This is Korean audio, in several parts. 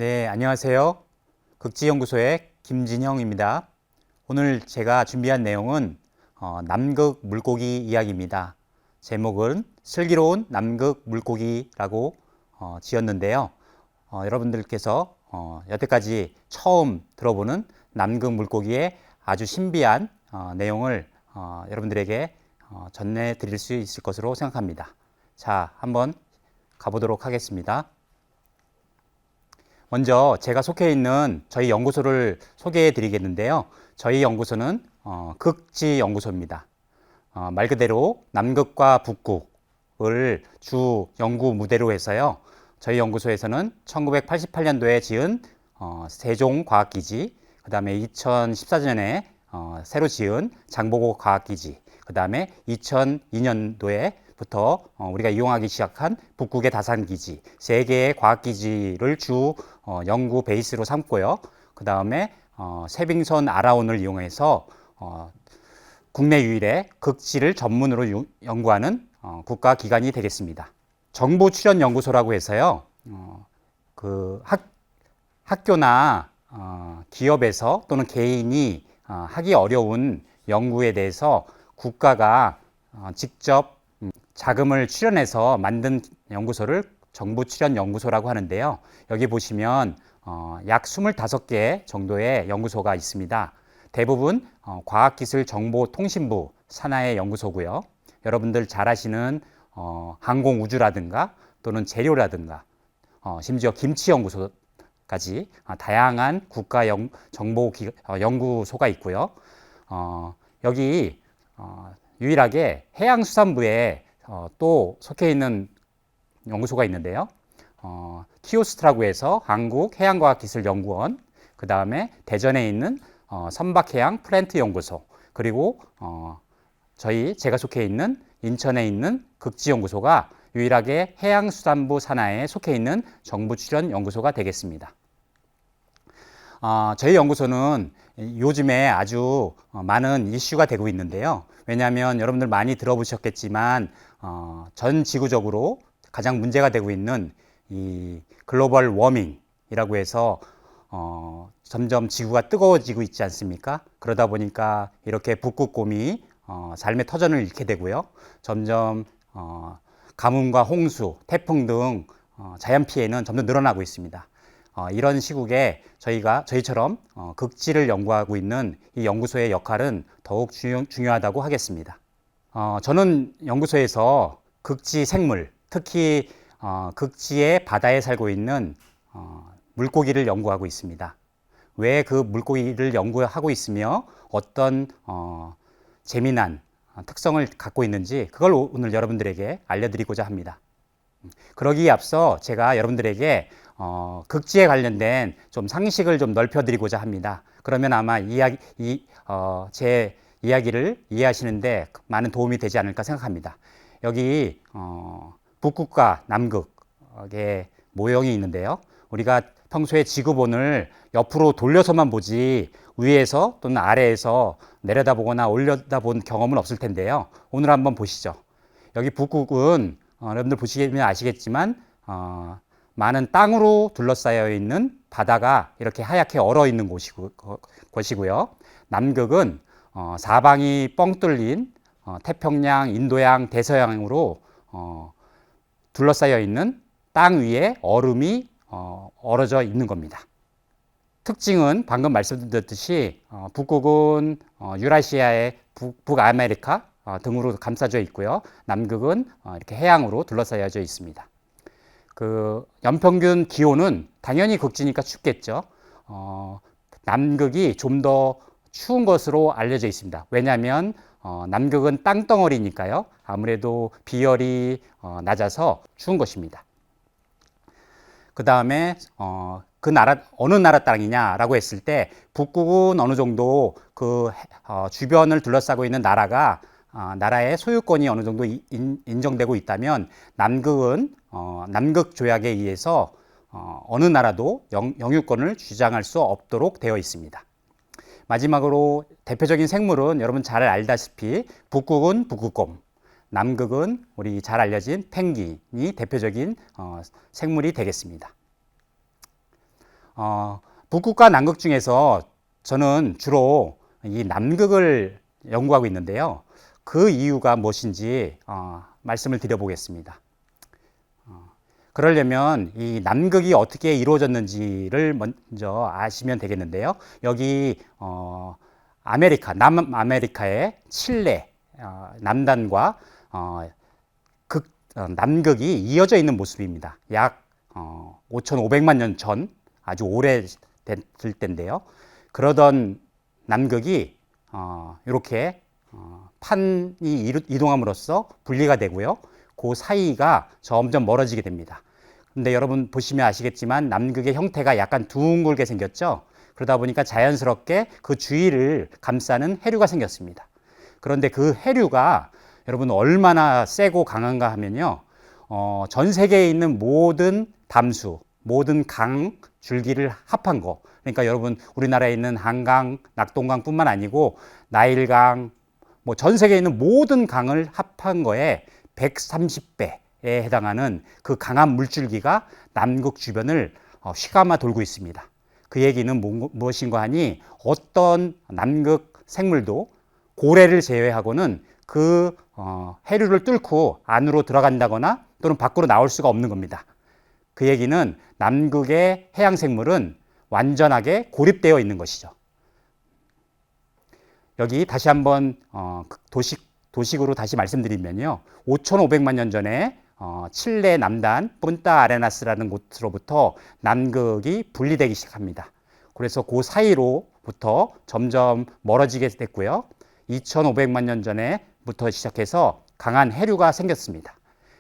네, 안녕하세요. 극지연구소의 김진형입니다. 오늘 제가 준비한 내용은 남극 물고기 이야기입니다. 제목은 슬기로운 남극 물고기라고 지었는데요. 여러분들께서 여태까지 처음 들어보는 남극 물고기의 아주 신비한 내용을 여러분들에게 전해드릴 수 있을 것으로 생각합니다. 자, 한번 가보도록 하겠습니다. 먼저 제가 속해 있는 저희 연구소를 소개해 드리겠는데요. 저희 연구소는 극지연구소입니다. 말 그대로 남극과 북극을 주 연구 무대로 해서요. 저희 연구소에서는 1988년도에 지은 세종과학기지, 그 다음에 2014년에 새로 지은 장보고 과학기지, 그 다음에 2002년도에 부터 우리가 이용하기 시작한 북극의 다산기지, 세 개의 과학기지를 주 연구 베이스로 삼고요. 그 다음에 세빙선 아라온을 이용해서 국내 유일의 극지를 전문으로 연구하는 국가기관이 되겠습니다. 정보출연연구소라고 해서요. 그 학교나 기업에서 또는 개인이 하기 어려운 연구에 대해서 국가가 직접 자금을 출연해서 만든 연구소를 정보출연연구소라고 하는데요. 여기 보시면 약 25개 정도의 연구소가 있습니다. 대부분 과학기술정보통신부 산하의 연구소고요. 여러분들 잘 아시는 항공우주라든가 또는 재료라든가 심지어 김치연구소까지 다양한 국가 정보연구소가 있고요. 여기 유일하게 해양수산부에 또 속해 있는 연구소가 있는데요. 키오스트라고 해서 한국해양과학기술연구원, 그 다음에 대전에 있는 선박해양 플랜트연구소, 그리고 제가 속해 있는 인천에 있는 극지연구소가 유일하게 해양수산부 산하에 속해 있는 정부출연연구소가 되겠습니다. 저희 연구소는 요즘에 아주 많은 이슈가 되고 있는데요. 왜냐하면 여러분들 많이 들어보셨겠지만 전 지구적으로 가장 문제가 되고 있는 이 글로벌 워밍이라고 해서 점점 지구가 뜨거워지고 있지 않습니까? 그러다 보니까 이렇게 북극곰이 삶의 터전을 잃게 되고요. 점점 가뭄과 홍수, 태풍 등 자연 피해는 점점 늘어나고 있습니다. 이런 시국에 저희처럼 극지를 연구하고 있는 이 연구소의 역할은 더욱 중요하다고 하겠습니다. 저는 연구소에서 극지 생물, 특히 극지의 바다에 살고 있는 물고기를 연구하고 있습니다. 왜 그 물고기를 연구하고 있으며 어떤 재미난 특성을 갖고 있는지 그걸 오늘 여러분들에게 알려드리고자 합니다. 그러기에 앞서 제가 여러분들에게 극지에 관련된 좀 상식을 좀 넓혀드리고자 합니다. 그러면 아마 제 이야기를 이해하시는데 많은 도움이 되지 않을까 생각합니다. 여기 북극과 남극의 모형이 있는데요. 우리가 평소에 지구본을 옆으로 돌려서만 보지 위에서 또는 아래에서 내려다보거나 올려다본 경험은 없을 텐데요. 오늘 한번 보시죠. 여기 북극은 여러분들 보시면 아시겠지만 많은 땅으로 둘러싸여 있는 바다가 이렇게 하얗게 얼어 있는 곳이고요. 남극은 사방이 뻥 뚫린 태평양, 인도양, 대서양으로 둘러싸여 있는 땅 위에 얼음이 얼어져 있는 겁니다. 특징은 방금 말씀드렸듯이 북극은 유라시아의 북아메리카 등으로 감싸져 있고요. 남극은 이렇게 해양으로 둘러싸여져 있습니다. 그 연평균 기온은 당연히 극지니까 춥겠죠. 남극이 좀 더 추운 것으로 알려져 있습니다. 왜냐하면 남극은 땅덩어리니까요. 아무래도 비열이 낮아서 추운 것입니다. 그 다음에 어느 나라 땅이냐라고 했을 때 북극은 어느 정도 그 주변을 둘러싸고 있는 나라의 소유권이 어느 정도 인정되고 있다면 남극은 남극 조약에 의해서 어느 나라도 영유권을 주장할 수 없도록 되어 있습니다. 마지막으로 대표적인 생물은 여러분 잘 알다시피 북극은 북극곰, 남극은 우리 잘 알려진 펭귄이 대표적인 생물이 되겠습니다. 북극과 남극 중에서 저는 주로 이 남극을 연구하고 있는데요. 그 이유가 무엇인지 말씀을 드려보겠습니다. 그러려면 이 남극이 어떻게 이루어졌는지를 먼저 아시면 되겠는데요. 여기 남아메리카의 칠레 남단과 남극이 이어져 있는 모습입니다. 약 5,500만 년 전, 아주 오래될 때인데요. 그러던 남극이 이렇게 판이 이동함으로써 분리가 되고요. 그 사이가 점점 멀어지게 됩니다. 근데 여러분 보시면 아시겠지만 남극의 형태가 약간 둥글게 생겼죠. 그러다 보니까 자연스럽게 그 주위를 감싸는 해류가 생겼습니다. 그런데 그 해류가 여러분 얼마나 세고 강한가 하면요. 전 세계에 있는 모든 담수, 모든 강 줄기를 합한 거. 그러니까 여러분 우리나라에 있는 한강, 낙동강뿐만 아니고 나일강, 뭐 전 세계에 있는 모든 강을 합한 거에 130배에 해당하는 그 강한 물줄기가 남극 주변을 휘감아 돌고 있습니다. 그 얘기는 무엇인가 하니 어떤 남극 생물도 고래를 제외하고는 그 해류를 뚫고 안으로 들어간다거나 또는 밖으로 나올 수가 없는 겁니다. 그 얘기는 남극의 해양 생물은 완전하게 고립되어 있는 것이죠. 여기 다시 한번 도식으로 다시 말씀드리면요. 5,500만 년 전에 칠레 남단 푼타아레나스라는 곳으로부터 남극이 분리되기 시작합니다. 그래서 그 사이로부터 점점 멀어지게 됐고요. 2,500만 년 전에부터 시작해서 강한 해류가 생겼습니다.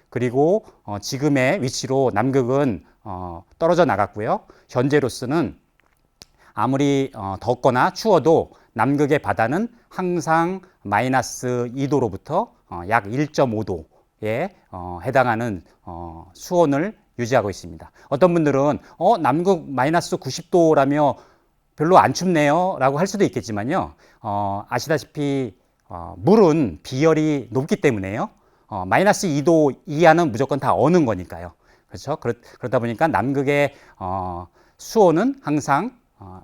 그리고 지금의 위치로 남극은 떨어져 나갔고요. 현재로서는 아무리 덥거나 추워도 남극의 바다는 항상 마이너스 2도로부터 약 1.5도에 해당하는 수온을 유지하고 있습니다. 어떤 분들은 남극 마이너스 90도라며 별로 안 춥네요 라고 할 수도 있겠지만요. 아시다시피 물은 비열이 높기 때문에요. 마이너스 2도 이하는 무조건 다 어는 거니까요. 그렇죠? 그러다 보니까 남극의 수온은 항상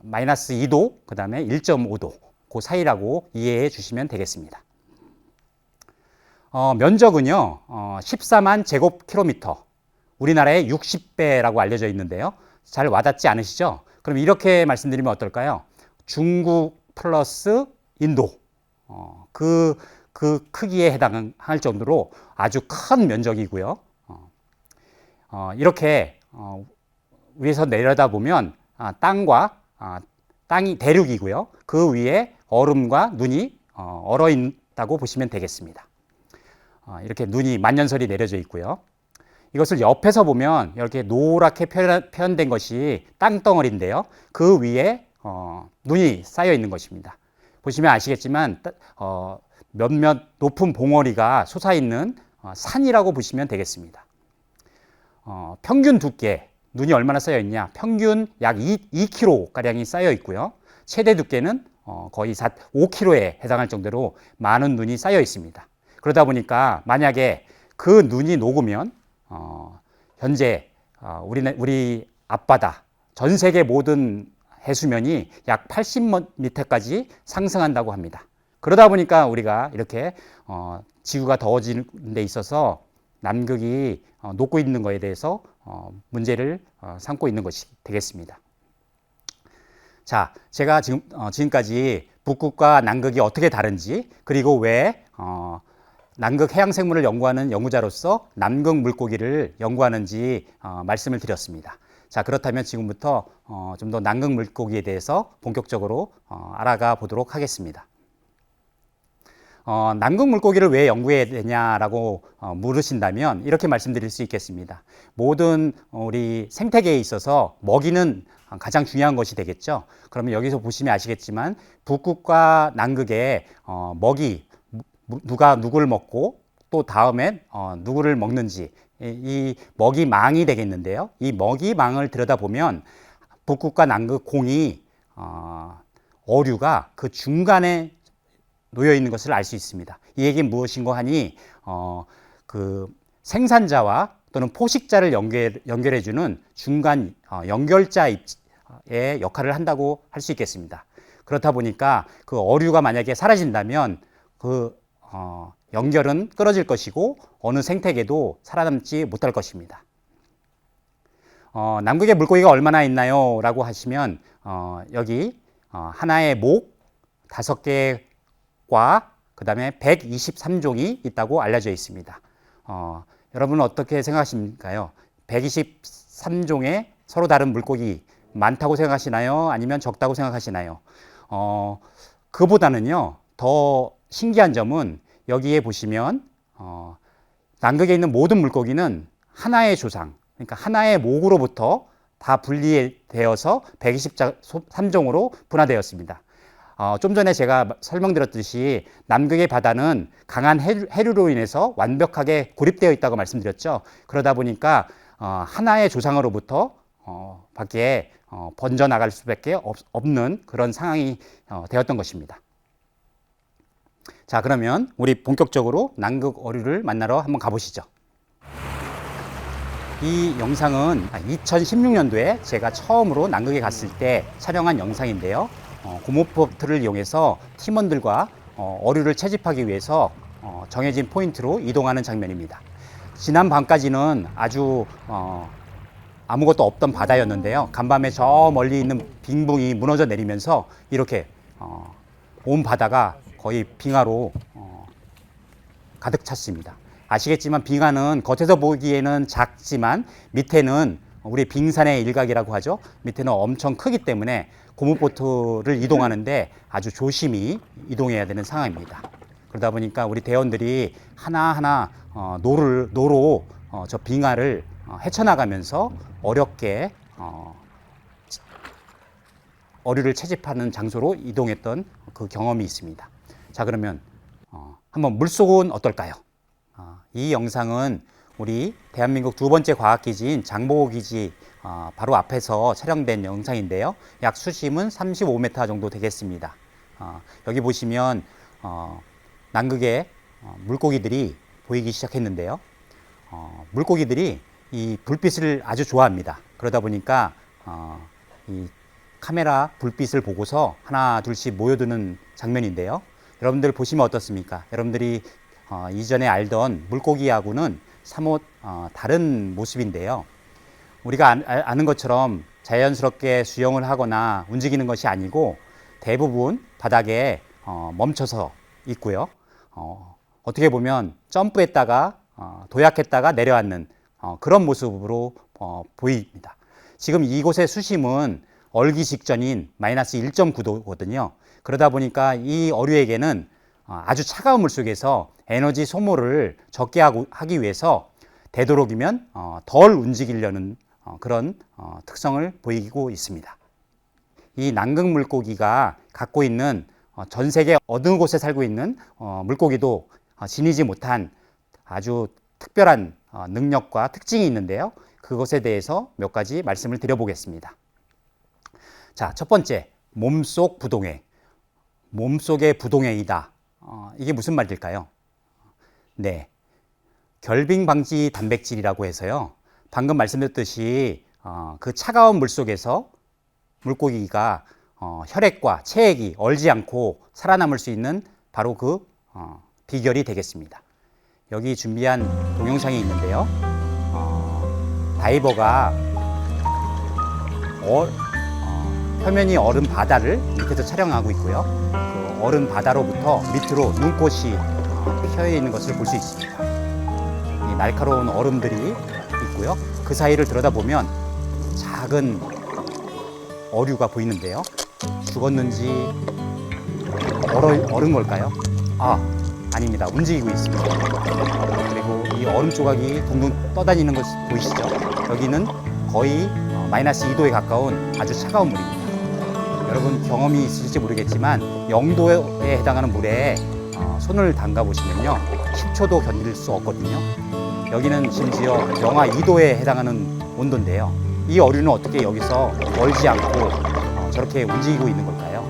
마이너스 2도, 그 다음에 1.5도, 그 사이라고 이해해 주시면 되겠습니다. 면적은요, 14만 제곱킬로미터, 우리나라의 60배라고 알려져 있는데요. 잘 와닿지 않으시죠? 그럼 이렇게 말씀드리면 어떨까요? 중국 플러스 인도, 그 크기에 해당할 정도로 아주 큰 면적이고요. 이렇게 위에서 내려다보면 땅이 대륙이고요. 그 위에 얼음과 눈이 얼어 있다고 보시면 되겠습니다. 이렇게 눈이 만년설이 내려져 있고요. 이것을 옆에서 보면 이렇게 노랗게 표현된 것이 땅덩어리인데요. 그 위에 눈이 쌓여 있는 것입니다. 보시면 아시겠지만 몇몇 높은 봉우리가 솟아있는 산이라고 보시면 되겠습니다. 평균 두께, 눈이 얼마나 쌓여 있냐? 평균 약 2kg가량이 쌓여 있고요. 최대 두께는 거의 5kg에 해당할 정도로 많은 눈이 쌓여 있습니다. 그러다 보니까 만약에 그 눈이 녹으면 현재 우리 앞바다, 전 세계 모든 해수면이 약 80m까지 상승한다고 합니다. 그러다 보니까 우리가 이렇게 지구가 더워지는 데 있어서 남극이 녹고 있는 것에 대해서 문제를 삼고 있는 것이 되겠습니다. 자, 제가 지금까지 북극과 남극이 어떻게 다른지, 그리고 왜 남극 해양 생물을 연구하는 연구자로서 남극 물고기를 연구하는지 말씀을 드렸습니다. 자, 그렇다면 지금부터 좀 더 남극 물고기에 대해서 본격적으로 알아가 보도록 하겠습니다. 남극 물고기를 왜 연구해야 되냐라고 물으신다면 이렇게 말씀드릴 수 있겠습니다. 모든 우리 생태계에 있어서 먹이는 가장 중요한 것이 되겠죠. 그러면 여기서 보시면 아시겠지만 북극과 남극의 먹이, 누가 누구를 먹고 또 다음엔 누구를 먹는지 이 먹이망이 되겠는데요. 이 먹이망을 들여다보면 북극과 남극 공이 어류가 그 중간에 놓여 있는 것을 알 수 있습니다. 이 얘기는 무엇인가 하니 그 생산자와 또는 포식자를 연결해주는 중간 연결자 연결의 역할을 한다고 할 수 있겠습니다. 그렇다 보니까 그 어류가 만약에 사라진다면 그 연결은 끊어질 것이고 어느 생태계도 살아남지 못할 것입니다. 남극에 물고기가 얼마나 있나요? 라고 하시면 여기 하나의 목 5개과 그 다음에 123종이 있다고 알려져 있습니다. 여러분은 어떻게 생각하십니까요? 123종의 서로 다른 물고기 많다고 생각하시나요? 아니면 적다고 생각하시나요? 그보다는요, 더 신기한 점은 여기에 보시면 남극에 있는 모든 물고기는 하나의 조상, 그러니까 하나의 목으로부터 다 분리되어서 123종으로 분화되었습니다. 좀 전에 제가 설명드렸듯이 남극의 바다는 강한 해류로 인해서 완벽하게 고립되어 있다고 말씀드렸죠. 그러다 보니까 하나의 조상으로부터 밖에 번져나갈 수밖에 없는 그런 상황이 되었던 것입니다. 자, 그러면 우리 본격적으로 남극 어류를 만나러 한번 가보시죠. 이 영상은 2016년도에 제가 처음으로 남극에 갔을 때 촬영한 영상인데요. 고무보트를 이용해서 팀원들과 어류를 채집하기 위해서 정해진 포인트로 이동하는 장면입니다. 지난 밤까지는 아주 아무것도 없던 바다였는데요. 간밤에 저 멀리 있는 빙붕이 무너져 내리면서 이렇게 온 바다가 거의 빙하로 가득 찼습니다. 아시겠지만 빙하는 겉에서 보기에는 작지만 밑에는 우리 빙산의 일각이라고 하죠. 밑에는 엄청 크기 때문에 고무보트를 이동하는데 아주 조심히 이동해야 되는 상황입니다. 그러다 보니까 우리 대원들이 하나하나 노로 저 빙하를 헤쳐나가면서 어렵게 어류를 채집하는 장소로 이동했던 그 경험이 있습니다. 자, 그러면 한번 물속은 어떨까요? 이 영상은 우리 대한민국 두 번째 과학기지인 장보고 기지 바로 앞에서 촬영된 영상인데요. 약 수심은 35m 정도 되겠습니다. 여기 보시면 남극의 물고기들이 보이기 시작했는데요. 물고기들이 이 불빛을 아주 좋아합니다. 그러다 보니까 이 카메라 불빛을 보고서 하나 둘씩 모여드는 장면인데요. 여러분들 보시면 어떻습니까? 여러분들이 이전에 알던 물고기하고는 사뭇 다른 모습인데요. 우리가 아는 것처럼 자연스럽게 수영을 하거나 움직이는 것이 아니고 대부분 바닥에 멈춰서 있고요. 어떻게 보면 점프했다가 도약했다가 내려앉는 그런 모습으로 보입니다. 지금 이곳의 수심은 얼기 직전인 마이너스 1.9도거든요. 그러다 보니까 이 어류에게는 아주 차가운 물속에서 에너지 소모를 적게 하기 위해서 되도록이면 덜 움직이려는 그런 특성을 보이고 있습니다. 이 남극 물고기가 갖고 있는 전 세계 어느 곳에 살고 있는 물고기도 지니지 못한 아주 특별한 능력과 특징이 있는데요. 그것에 대해서 몇 가지 말씀을 드려보겠습니다. 자, 첫 번째, 몸속 부동액. 몸속의 부동액이다. 이게 무슨 말일까요? 네, 결빙 방지 단백질이라고 해서요. 방금 말씀드렸듯이 그 차가운 물 속에서 물고기가 혈액과 체액이 얼지 않고 살아남을 수 있는 바로 그 비결이 되겠습니다. 여기 준비한 동영상이 있는데요. 다이버가 표면이 얼음 바다를 밑에서 촬영하고 있고요. 그 얼음 바다로부터 밑으로 눈꽃이 펴 있는 것을 볼 수 있습니다. 이 날카로운 얼음들이 있고요. 그 사이를 들여다보면 작은 어류가 보이는데요. 죽었는지 얼은 걸까요? 아닙니다. 움직이고 있습니다. 그리고 이 얼음 조각이 둥둥 떠다니는 것 보이시죠? 여기는 거의 마이너스 2도에 가까운 아주 차가운 물입니다. 여러분 경험이 있으실지 모르겠지만 0도에 해당하는 물에 손을 담가 보시면요 10초도 견딜 수 없거든요. 여기는 심지어 영하 2도에 해당하는 온도인데요. 이 어류는 어떻게 여기서 얼지 않고 저렇게 움직이고 있는 걸까요?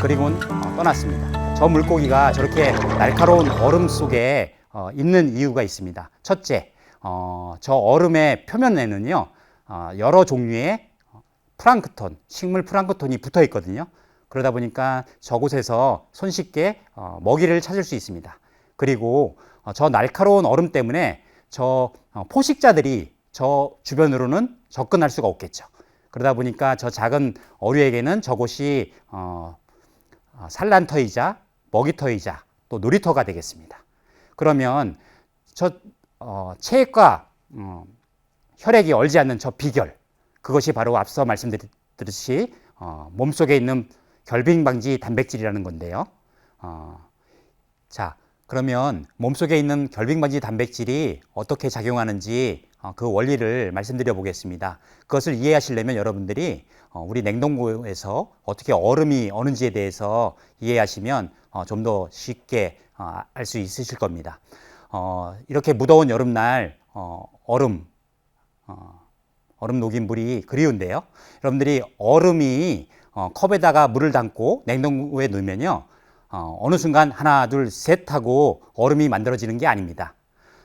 그리고는 떠났습니다. 저 물고기가 저렇게 날카로운 얼음 속에 있는 이유가 있습니다. 첫째, 저 얼음의 표면에는요 여러 종류의 플랑크톤, 식물 플랑크톤이 붙어 있거든요. 그러다 보니까 저곳에서 손쉽게 먹이를 찾을 수 있습니다. 그리고 저 날카로운 얼음 때문에 저 포식자들이 저 주변으로는 접근할 수가 없겠죠. 그러다 보니까 저 작은 어류에게는 저곳이 산란터이자 먹이터이자 또 놀이터가 되겠습니다. 그러면 저 체액과 혈액이 얼지 않는 저 비결, 그것이 바로 앞서 말씀드렸듯이 몸속에 있는 결빙방지 단백질이라는 건데요. 자, 그러면 몸속에 있는 결빙방지 단백질이 어떻게 작용하는지 그 원리를 말씀드려 보겠습니다. 그것을 이해하시려면 여러분들이 우리 냉동고에서 어떻게 얼음이 어는지에 대해서 이해하시면 좀 더 쉽게 알 수 있으실 겁니다. 이렇게 무더운 여름날 얼음 녹인 물이 그리운데요. 여러분들이 얼음이 컵에다가 물을 담고 냉동고에 넣으면요. 어느 순간 하나, 둘, 셋 하고 얼음이 만들어지는 게 아닙니다.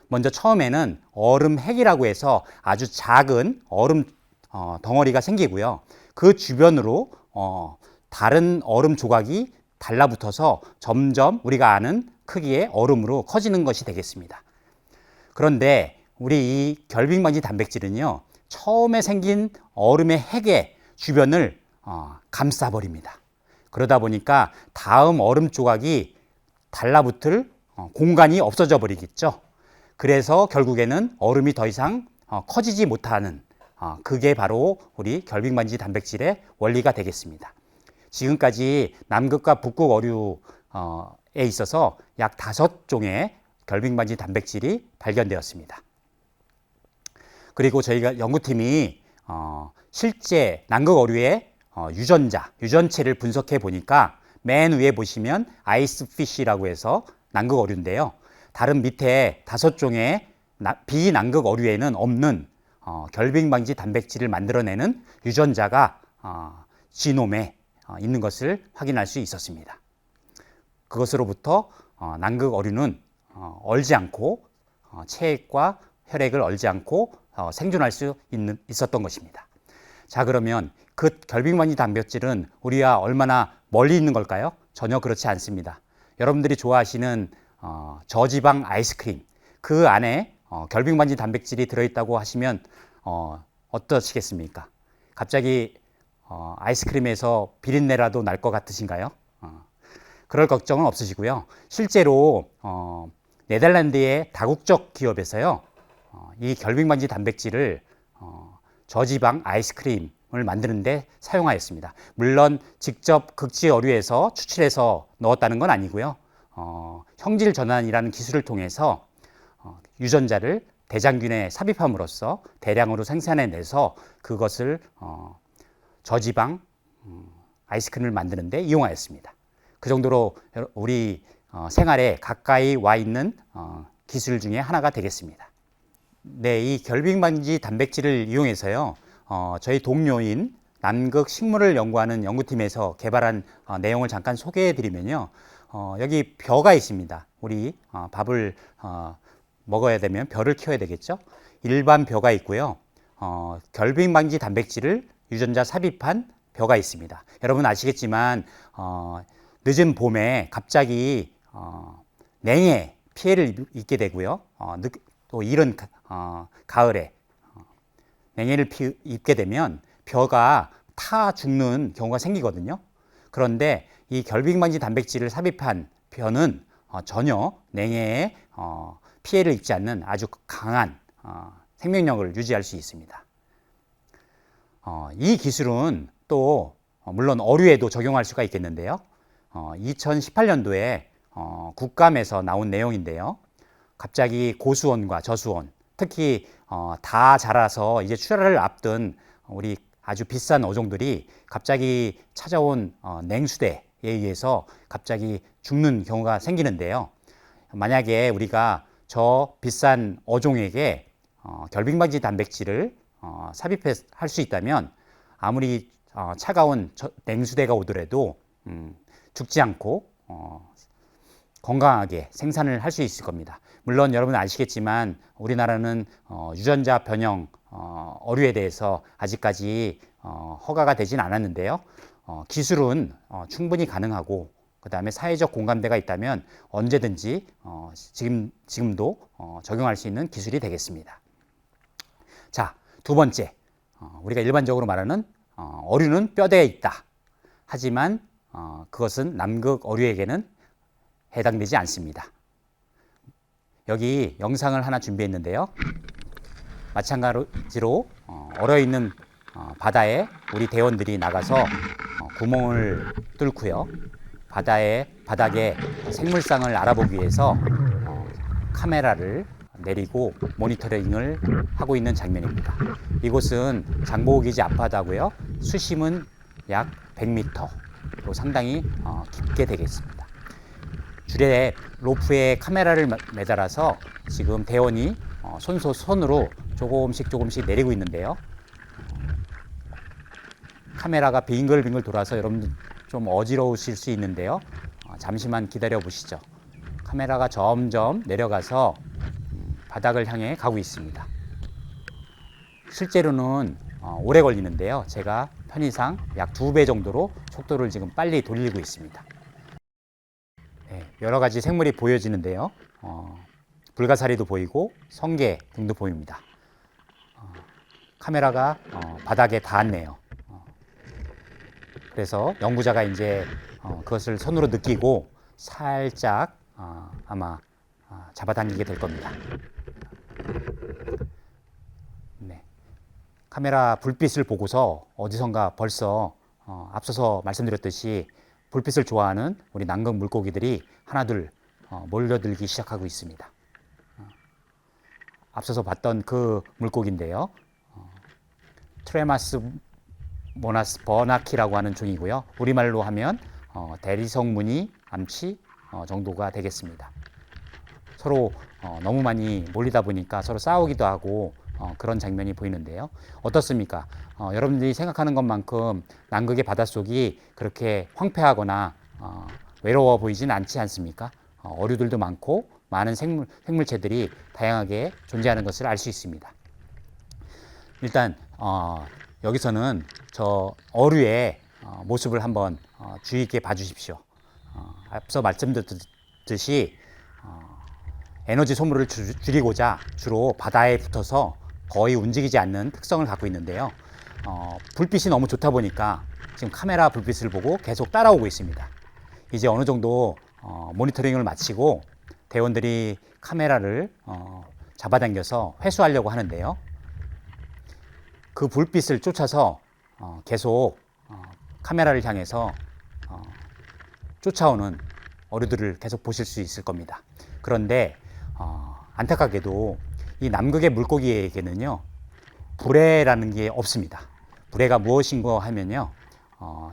먼저 처음에는 얼음 핵이라고 해서 아주 작은 얼음 덩어리가 생기고요. 그 주변으로 다른 얼음 조각이 달라붙어서 점점 우리가 아는 크기의 얼음으로 커지는 것이 되겠습니다. 그런데 우리 이 결빙방지 단백질은요, 처음에 생긴 얼음의 핵의 주변을 감싸버립니다. 그러다 보니까 다음 얼음 조각이 달라붙을 공간이 없어져 버리겠죠. 그래서 결국에는 얼음이 더 이상 커지지 못하는 그게 바로 우리 결빙방지 단백질의 원리가 되겠습니다. 지금까지 남극과 북극 어류에 있어서 약 5종의 결빙방지 단백질이 발견되었습니다. 그리고 저희가 연구팀이 실제 남극 어류의 유전체를 분석해 보니까 맨 위에 보시면 아이스피쉬라고 해서 남극 어류인데요. 다른 밑에 5종의 비남극 어류에는 없는 결빙방지 단백질을 만들어내는 유전자가 지놈에 있는 것을 확인할 수 있었습니다. 그것으로부터 남극 어류는 얼지 않고 체액과 혈액을 얼지 않고 생존할 수 있었던 것입니다. 자, 그러면 그 결빙방지 단백질은 우리와 얼마나 멀리 있는 걸까요? 전혀 그렇지 않습니다. 여러분들이 좋아하시는 저지방 아이스크림, 그 안에 결빙방지 단백질이 들어있다고 하시면 어떠시겠습니까? 갑자기 아이스크림에서 비린내라도 날 것 같으신가요? 그럴 걱정은 없으시고요. 실제로 네덜란드의 다국적 기업에서요, 이 결빙방지 단백질을 저지방 아이스크림을 만드는데 사용하였습니다. 물론 직접 극지 어류에서 추출해서 넣었다는 건 아니고요. 형질 전환이라는 기술을 통해서 유전자를 대장균에 삽입함으로써 대량으로 생산해내서 그것을 저지방 아이스크림을 만드는데 이용하였습니다. 그 정도로 우리 생활에 가까이 와 있는 기술 중에 하나가 되겠습니다. 네, 이 결빙방지 단백질을 이용해서요, 저희 동료인 남극 식물을 연구하는 연구팀에서 개발한 내용을 잠깐 소개해 드리면요. 여기 벼가 있습니다. 우리 밥을 먹어야 되면 벼를 키워야 되겠죠. 일반 벼가 있고요. 결빙방지 단백질을 유전자 삽입한 벼가 있습니다. 여러분 아시겠지만 늦은 봄에 갑자기 냉해 피해를 입게 되고요. 또 이른 가을에 냉해를 입게 되면 벼가 타 죽는 경우가 생기거든요. 그런데 이 결빙방지 단백질을 삽입한 벼는 전혀 냉해에 피해를 입지 않는 아주 강한 생명력을 유지할 수 있습니다. 이 기술은 또 물론 어류에도 적용할 수가 있겠는데요. 2018년도에 국감에서 나온 내용인데요. 갑자기 고수온과 저수온, 특히 다 자라서 이제 출하를 앞둔 우리 아주 비싼 어종들이 갑자기 찾아온 냉수대에 의해서 갑자기 죽는 경우가 생기는데요. 만약에 우리가 저 비싼 어종에게 결빙방지 단백질을 삽입할 수 있다면 아무리 차가운 냉수대가 오더라도 죽지 않고 건강하게 생산을 할 수 있을 겁니다. 물론 여러분 아시겠지만 우리나라는 유전자 변형 어류에 대해서 아직까지 허가가 되진 않았는데요. 기술은 충분히 가능하고 그 다음에 사회적 공감대가 있다면 언제든지 지금도 적용할 수 있는 기술이 되겠습니다. 자, 두 번째, 우리가 일반적으로 말하는 어류는 뼈대에 있다. 하지만 그것은 남극 어류에게는 해당되지 않습니다. 여기 영상을 하나 준비했는데요. 마찬가지로 얼어있는 바다에 우리 대원들이 나가서 구멍을 뚫고요. 바닥에 생물상을 알아보기 위해서 카메라를 내리고 모니터링을 하고 있는 장면입니다. 이곳은 장보고기지 앞바다고요. 수심은 약 100m로 상당히 깊게 되겠습니다. 줄에 로프에 카메라를 매달아서 지금 대원이 손으로 조금씩 내리고 있는데요. 카메라가 빙글빙글 돌아서 여러분들 좀 어지러우실 수 있는데요. 잠시만 기다려 보시죠. 카메라가 점점 내려가서 바닥을 향해 가고 있습니다. 실제로는 오래 걸리는데요. 제가 편의상 약 2배 정도로 속도를 지금 빨리 돌리고 있습니다. 네, 여러 가지 생물이 보여지는데요. 불가사리도 보이고 성게 등도 보입니다. 카메라가 바닥에 닿았네요. 그래서 연구자가 이제 그것을 손으로 느끼고 살짝 아마 잡아당기게 될 겁니다. 네. 카메라 불빛을 보고서 어디선가 벌써 앞서서 말씀드렸듯이 불빛을 좋아하는 우리 남극 물고기들이 하나둘 몰려들기 시작하고 있습니다. 앞서서 봤던 그 물고기인데요. 트레마스 모나스 버나키라고 하는 종이고요. 우리말로 하면 대리석 무늬 암치 정도가 되겠습니다. 서로 너무 많이 몰리다 보니까 서로 싸우기도 하고 그런 장면이 보이는데요. 어떻습니까? 여러분들이 생각하는 것만큼 남극의 바닷속이 그렇게 황폐하거나 외로워 보이진 않지 않습니까? 어류들도 많고 많은 생물체들이 다양하게 존재하는 것을 알 수 있습니다. 일단 여기서는 저 어류의 모습을 한번 주의 있게 봐주십시오. 앞서 말씀드렸듯이 에너지 소모를 줄이고자 주로 바다에 붙어서 거의 움직이지 않는 특성을 갖고 있는데요. 불빛이 너무 좋다 보니까 지금 카메라 불빛을 보고 계속 따라오고 있습니다. 이제 어느 정도 모니터링을 마치고 대원들이 카메라를 잡아당겨서 회수하려고 하는데요. 그 불빛을 쫓아서 계속 카메라를 향해서 쫓아오는 어류들을 계속 보실 수 있을 겁니다. 그런데 안타깝게도 이 남극의 물고기에게는요 불에라는 게 없습니다. 불에가 무엇인가 하면요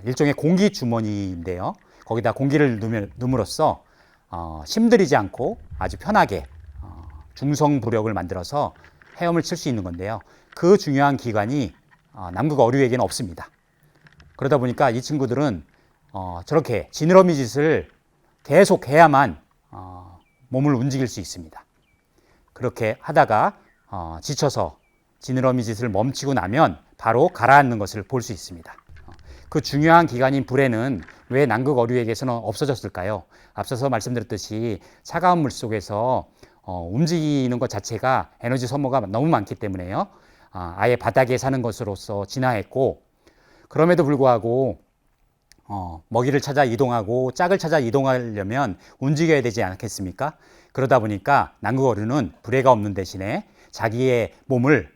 일종의 공기 주머니인데요. 거기다 공기를 넣음으로써 힘들이지 않고 아주 편하게 중성 부력을 만들어서 헤엄을 칠 수 있는 건데요. 그 중요한 기관이 남극 어류에게는 없습니다. 그러다 보니까 이 친구들은 저렇게 지느러미 짓을 계속 해야만 몸을 움직일 수 있습니다. 그렇게 하다가 지쳐서 지느러미 짓을 멈추고 나면 바로 가라앉는 것을 볼 수 있습니다. 그 중요한 기관인 불에는 왜 남극 어류에게서는 없어졌을까요? 앞서서 말씀드렸듯이 차가운 물 속에서 움직이는 것 자체가 에너지 소모가 너무 많기 때문에요. 아예 바닥에 사는 것으로서 진화했고, 그럼에도 불구하고 먹이를 찾아 이동하고 짝을 찾아 이동하려면 움직여야 되지 않겠습니까? 그러다 보니까 남극 어류는 불에가 없는 대신에 자기의 몸을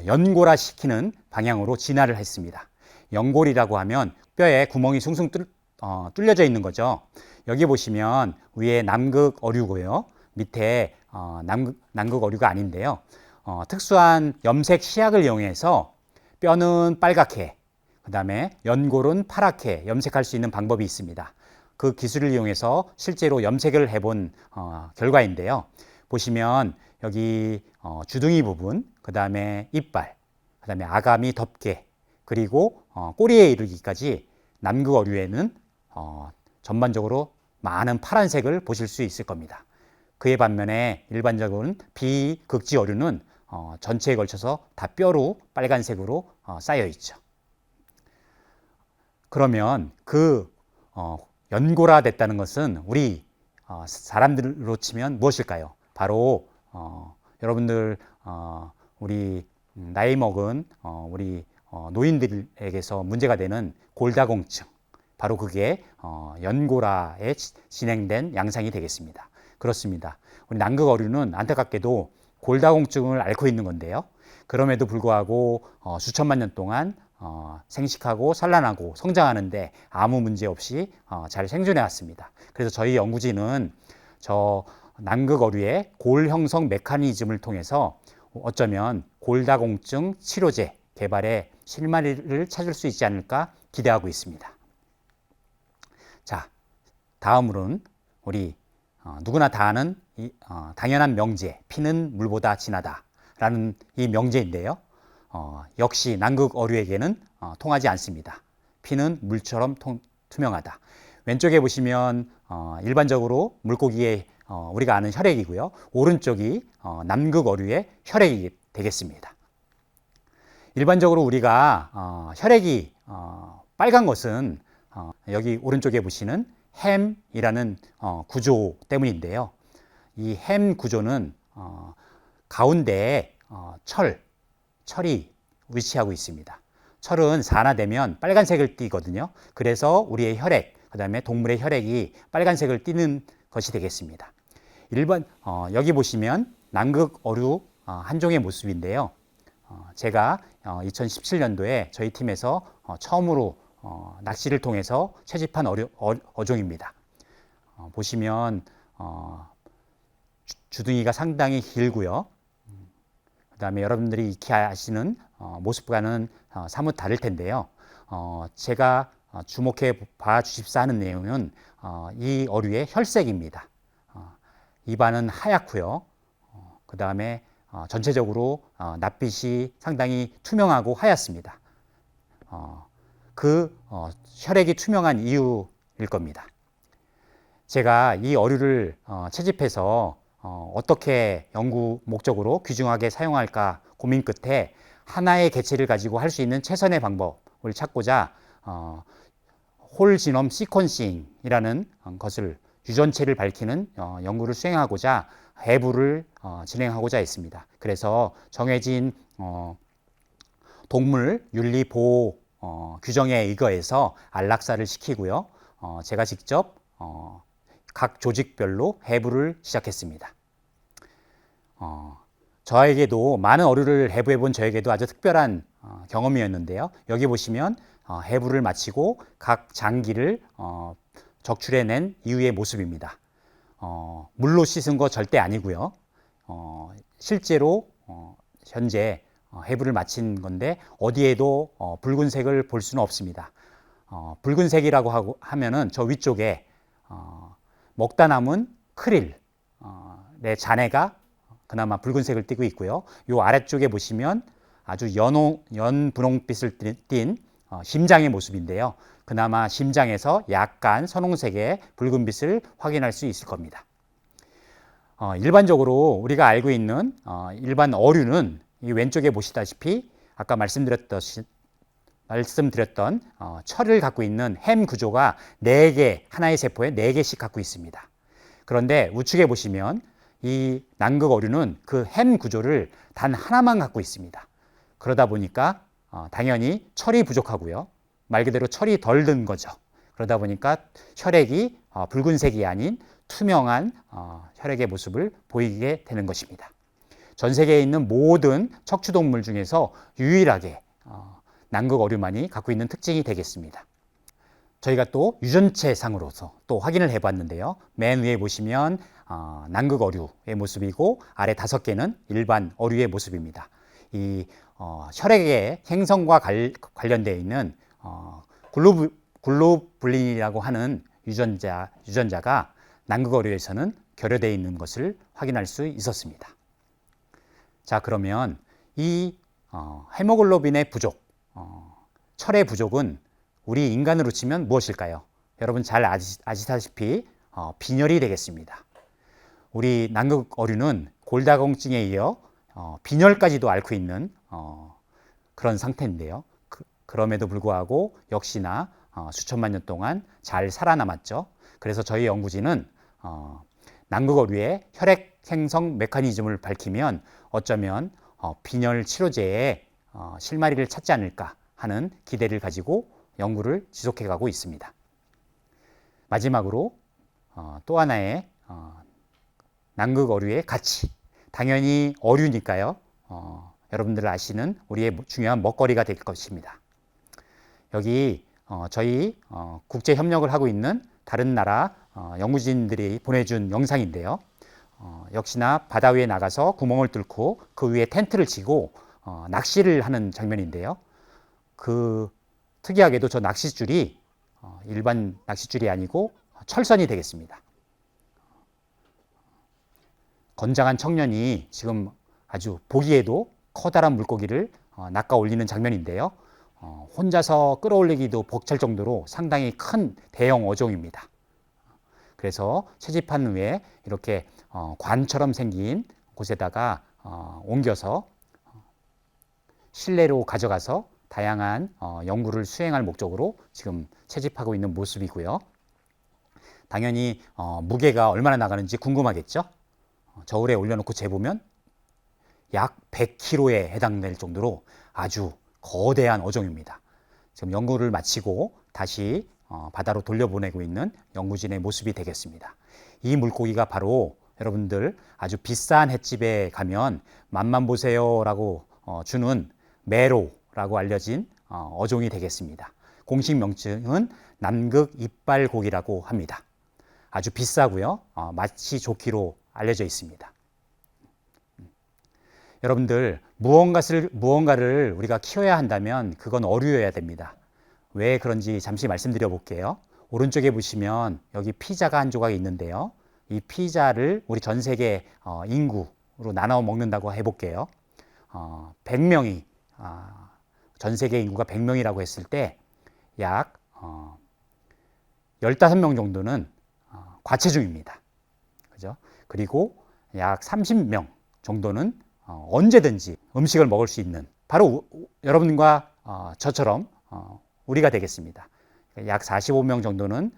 연골화시키는 방향으로 진화를 했습니다. 연골이라고 하면 뼈에 구멍이 숭숭 뚫려져 있는 거죠. 여기 보시면 위에 남극 어류고요. 밑에 남극 어류가 아닌데요. 특수한 염색 시약을 이용해서 뼈는 빨갛게, 그 다음에 연골은 파랗게 염색할 수 있는 방법이 있습니다. 그 기술을 이용해서 실제로 염색을 해본 결과인데요. 보시면 여기 주둥이 부분, 그 다음에 이빨, 그 다음에 아가미 덮개, 그리고 꼬리에 이르기까지 남극 어류에는 전반적으로 많은 파란색을 보실 수 있을 겁니다. 그에 반면에 일반적인 비극지 어류는 전체에 걸쳐서 다 뼈로 빨간색으로 쌓여 있죠. 그러면 그 연고라 됐다는 것은 우리 사람들로 치면 무엇일까요? 바로 여러분들 우리 나이 먹은 우리 노인들에게서 문제가 되는 골다공증, 바로 그게 연고라에 진행된 양상이 되겠습니다. 그렇습니다. 우리 남극 어류는 안타깝게도 골다공증을 앓고 있는 건데요. 그럼에도 불구하고 수천만 년 동안 생식하고 산란하고 성장하는데 아무 문제 없이 잘 생존해 왔습니다. 그래서 저희 연구진은 저 남극 어류의 골 형성 메커니즘을 통해서 어쩌면 골다공증 치료제 개발에 실마리를 찾을 수 있지 않을까 기대하고 있습니다. 자, 다음으로는 우리 누구나 다 아는 당연한 명제, 피는 물보다 진하다라는 이 명제인데요. 역시 남극 어류에게는 통하지 않습니다. 피는 물처럼 투명하다. 왼쪽에 보시면 일반적으로 물고기의 우리가 아는 혈액이고요. 오른쪽이 남극 어류의 혈액이 되겠습니다. 일반적으로 우리가 혈액이 빨간 것은 여기 오른쪽에 보시는 햄이라는 구조 때문인데요. 이 햄 구조는 가운데에 철이 위치하고 있습니다. 철은 산화되면 빨간색을 띠거든요. 그래서 우리의 혈액, 그 다음에 동물의 혈액이 빨간색을 띠는 것이 되겠습니다. 여기 보시면 남극 어류 한 종의 모습인데요. 제가 2017년도에 저희 팀에서 처음으로 낚시를 통해서 채집한 어종입니다. 보시면 주둥이가 상당히 길고요. 그 다음에 여러분들이 익히 아시는 모습과는 사뭇 다를 텐데요. 제가 주목해 봐 주십사 하는 내용은 이 어류의 혈색입니다. 입안은 하얗고요. 그 다음에 전체적으로 낯빛이 상당히 투명하고 하얗습니다. 그 혈액이 투명한 이유일 겁니다. 제가 이 어류를 채집해서 어떻게 연구 목적으로 귀중하게 사용할까 고민 끝에 하나의 개체를 가지고 할 수 있는 최선의 방법을 찾고자 홀지놈 시퀀싱이라는 것을 유전체를 밝히는 연구를 수행하고자 해부를 진행하고자 했습니다. 그래서 정해진 동물 윤리 보호 규정에 의거해서 안락사를 시키고요. 제가 직접 각 조직별로 해부를 시작했습니다. 저에게도 많은 어류를 해부해 본 저에게도 아주 특별한 경험이었는데요. 여기 보시면 해부를 마치고 각 장기를 적출해낸 이후의 모습입니다. 물로 씻은 거 절대 아니고요. 실제로 현재 해부를 마친 건데 어디에도 붉은색을 볼 수는 없습니다. 붉은색이라고 하면은 저 위쪽에 먹다 남은 크릴 내 잔해가 그나마 붉은색을 띠고 있고요. 이 아래쪽에 보시면 아주 연분홍빛을 띤 심장의 모습인데요. 그나마 심장에서 약간 선홍색의 붉은빛을 확인할 수 있을 겁니다. 일반적으로 우리가 알고 있는 일반 어류는 이 왼쪽에 보시다시피 아까 말씀드렸던 철을 갖고 있는 햄 구조가 4개, 하나의 세포에 4개씩 갖고 있습니다. 그런데 우측에 보시면 이 남극 어류는 그 햄 구조를 단 하나만 갖고 있습니다. 그러다 보니까 당연히 철이 부족하고요. 말 그대로 철이 덜 든 거죠. 그러다 보니까 혈액이 붉은색이 아닌 투명한 혈액의 모습을 보이게 되는 것입니다. 전 세계에 있는 모든 척추동물 중에서 유일하게 남극 어류만이 갖고 있는 특징이 되겠습니다. 저희가 또 유전체 상으로서 또 확인을 해봤는데요. 맨 위에 보시면 남극 어류의 모습이고 아래 5개는 일반 어류의 모습입니다. 이 혈액의 행성과 관련되어 있는 글로불린이라고 하는 유전자가 남극 어류에서는 결여되어 있는 것을 확인할 수 있었습니다. 자, 그러면 이 헤모글로빈의 부족, 철의 부족은 우리 인간으로 치면 무엇일까요? 여러분 잘 아시다시피 빈혈이 되겠습니다. 우리 남극 어류는 골다공증에 이어 빈혈까지도 앓고 있는 그런 상태인데요. 그럼에도 불구하고 역시나 수천만 년 동안 잘 살아남았죠. 그래서 저희 연구진은 남극어류의 혈액 생성 메커니즘을 밝히면 어쩌면 빈혈 치료제의 실마리를 찾지 않을까 하는 기대를 가지고 연구를 지속해 가고 있습니다. 마지막으로 또 하나의 남극어류의 가치, 당연히 어류니까요. 여러분들 아시는 우리의 중요한 먹거리가 될 것입니다. 여기 저희 국제 협력을 하고 있는 다른 나라 연구진들이 보내준 영상인데요. 역시나 바다 위에 나가서 구멍을 뚫고 그 위에 텐트를 치고 낚시를 하는 장면인데요. 그 특이하게도 저 낚싯줄이 일반 낚싯줄이 아니고 철선이 되겠습니다. 건장한 청년이 지금 아주 보기에도 커다란 물고기를 낚아 올리는 장면인데요. 혼자서 끌어올리기도 벅찰 정도로 상당히 큰 대형 어종입니다. 그래서 채집한 후에 이렇게 관처럼 생긴 곳에다가 옮겨서 실내로 가져가서 다양한 연구를 수행할 목적으로 지금 채집하고 있는 모습이고요. 당연히 무게가 얼마나 나가는지 궁금하겠죠? 저울에 올려놓고 재보면 약 100kg에 해당될 정도로 아주 거대한 어종입니다. 지금 연구를 마치고 다시 바다로 돌려보내고 있는 연구진의 모습이 되겠습니다. 이 물고기가 바로 여러분들 아주 비싼 횟집에 가면 맛만 보세요 라고 주는 메로라고 알려진 어종이 되겠습니다. 공식 명칭은 남극 이빨고기라고 합니다. 아주 비싸고요. 맛이 좋기로 알려져 있습니다. 여러분들 무언가를 우리가 키워야 한다면 그건 어류여야 됩니다. 왜 그런지 잠시 말씀드려 볼게요. 오른쪽에 보시면 여기 피자가 한 조각이 있는데요. 이 피자를 우리 전 세계 인구로 나눠 먹는다고 해볼게요. 100명이 전 세계 인구가 100명이라고 했을 때 약 15명 정도는 과체중입니다. 그죠? 그리고 약 30명 정도는 언제든지 음식을 먹을 수 있는 바로 여러분과 저처럼 우리가 되겠습니다. 약 45명 정도는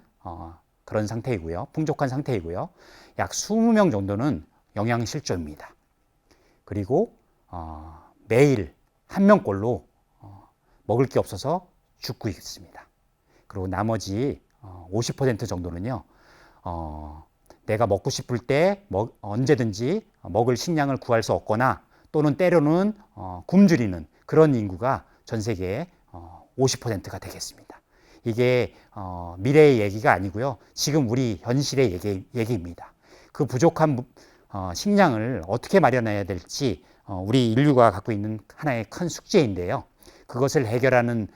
그런 상태이고요. 풍족한 상태이고요. 약 20명 정도는 영양실조입니다. 그리고 매일 한 명꼴로 먹을 게 없어서 죽고 있습니다. 그리고 나머지 50% 정도는요. 내가 먹고 싶을 때 언제든지 먹을 식량을 구할 수 없거나 또는 때로는 굶주리는 그런 인구가 전 세계의 50%가 되겠습니다. 이게 미래의 얘기가 아니고요. 지금 우리 현실의 얘기입니다. 그 부족한 식량을 어떻게 마련해야 될지 우리 인류가 갖고 있는 하나의 큰 숙제인데요. 그것을 해결하는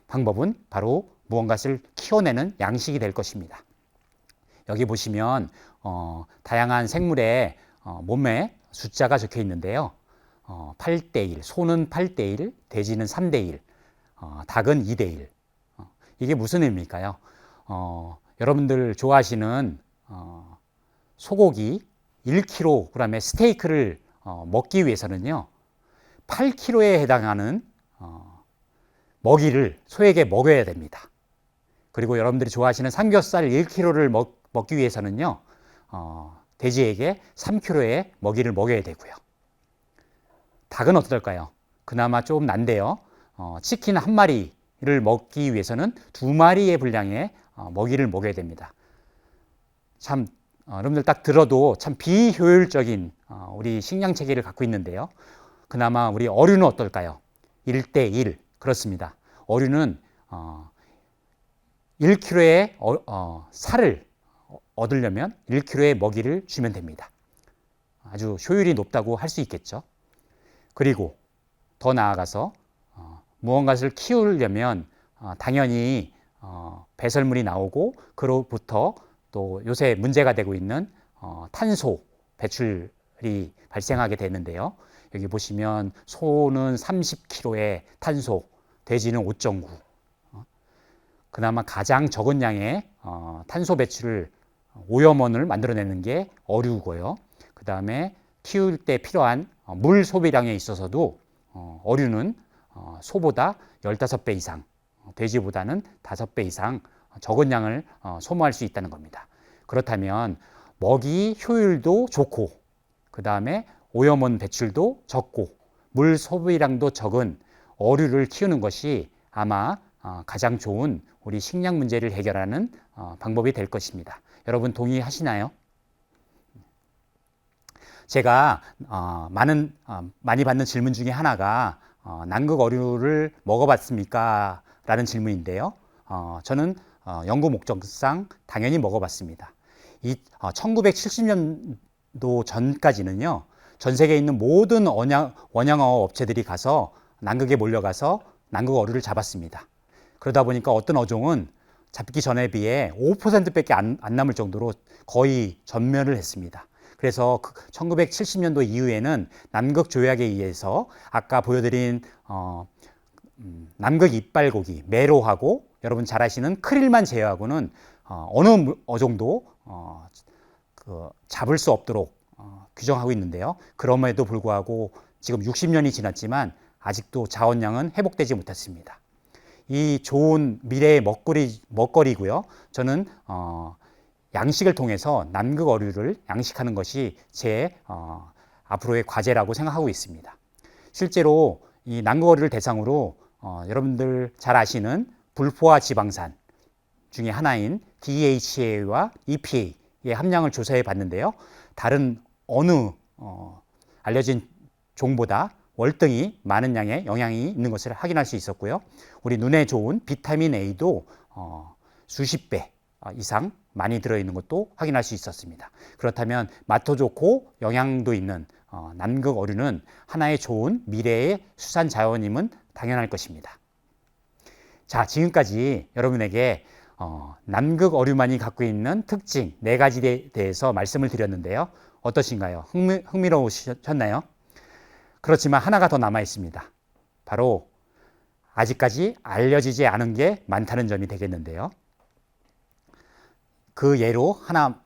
방법은 바로 무언가를 키워내는 양식이 될 것입니다. 여기 보시면 다양한 생물의 몸에 숫자가 적혀 있는데요. 8대1, 소는 8대1, 돼지는 3대1, 닭은 2대1. 이게 무슨 의미일까요? 여러분들 좋아하시는 소고기 1kg의 스테이크를 먹기 위해서는요. 8kg에 해당하는 먹이를 소에게 먹여야 됩니다. 그리고 여러분들이 좋아하시는 삼겹살 1kg를 먹기 위해서는요. 돼지에게 3kg의 먹이를 먹여야 되고요. 닭은 어떨까요? 그나마 좀 난데요. 치킨 한 마리를 먹기 위해서는 2마리의 분량의 먹이를 먹여야 됩니다. 참 여러분들 딱 들어도 참 비효율적인 우리 식량 체계를 갖고 있는데요. 그나마 우리 어류는 어떨까요? 1대1 그렇습니다. 어류는 1kg의 살을 얻으려면 1kg의 먹이를 주면 됩니다. 아주 효율이 높다고 할 수 있겠죠. 그리고 더 나아가서 무언가를 키우려면 당연히 배설물이 나오고 그로부터 또 요새 문제가 되고 있는 탄소 배출이 발생하게 되는데요. 여기 보시면 소는 30kg의 탄소, 돼지는 5.9. 그나마 가장 적은 양의 탄소 배출을 오염원을 만들어내는 게 어류고요. 그 다음에 키울 때 필요한 물 소비량에 있어서도 어류는 소보다 15배 이상, 돼지보다는 5배 이상 적은 양을 소모할 수 있다는 겁니다. 그렇다면 먹이 효율도 좋고, 그 다음에 오염원 배출도 적고, 물 소비량도 적은 어류를 키우는 것이 아마 가장 좋은 우리 식량 문제를 해결하는 방법이 될 것입니다. 여러분 동의하시나요? 제가 많이 받는 질문 중에 하나가 남극 어류를 먹어봤습니까? 라는 질문인데요. 저는 연구 목적상 당연히 먹어봤습니다. 1970년도 전까지는요, 전 세계에 있는 모든 원양어 업체들이 가서 남극에 몰려가서 남극 어류를 잡았습니다. 그러다 보니까 어떤 어종은 잡기 전에 비해 5%밖에 안 남을 정도로 거의 전멸을 했습니다. 그래서 1970년도 이후에는 남극 조약에 의해서 아까 보여드린 남극 이빨고기, 메로하고 여러분 잘 아시는 크릴만 제외하고는 어느 어종도 잡을 수 없도록 규정하고 있는데요. 그럼에도 불구하고 지금 60년이 지났지만 아직도 자원량은 회복되지 못했습니다. 이 좋은 미래의 먹거리고요. 저는 양식을 통해서 남극 어류를 양식하는 것이 제 앞으로의 과제라고 생각하고 있습니다. 실제로 이 남극 어류를 대상으로 여러분들 잘 아시는 불포화 지방산 중에 하나인 DHA와 EPA의 함량을 조사해 봤는데요. 다른 어느 알려진 종보다 월등히 많은 양의 영양이 있는 것을 확인할 수 있었고요. 우리 눈에 좋은 비타민 A도 수십 배 이상 많이 들어있는 것도 확인할 수 있었습니다. 그렇다면 맛도 좋고 영양도 있는 남극 어류는 하나의 좋은 미래의 수산 자원임은 당연할 것입니다. 자, 지금까지 여러분에게 남극 어류만이 갖고 있는 특징 4가지에 대해서 말씀을 드렸는데요. 어떠신가요? 흥미로우셨나요? 그렇지만 하나가 더 남아 있습니다. 바로 아직까지 알려지지 않은 게 많다는 점이 되겠는데요. 그 예로 하나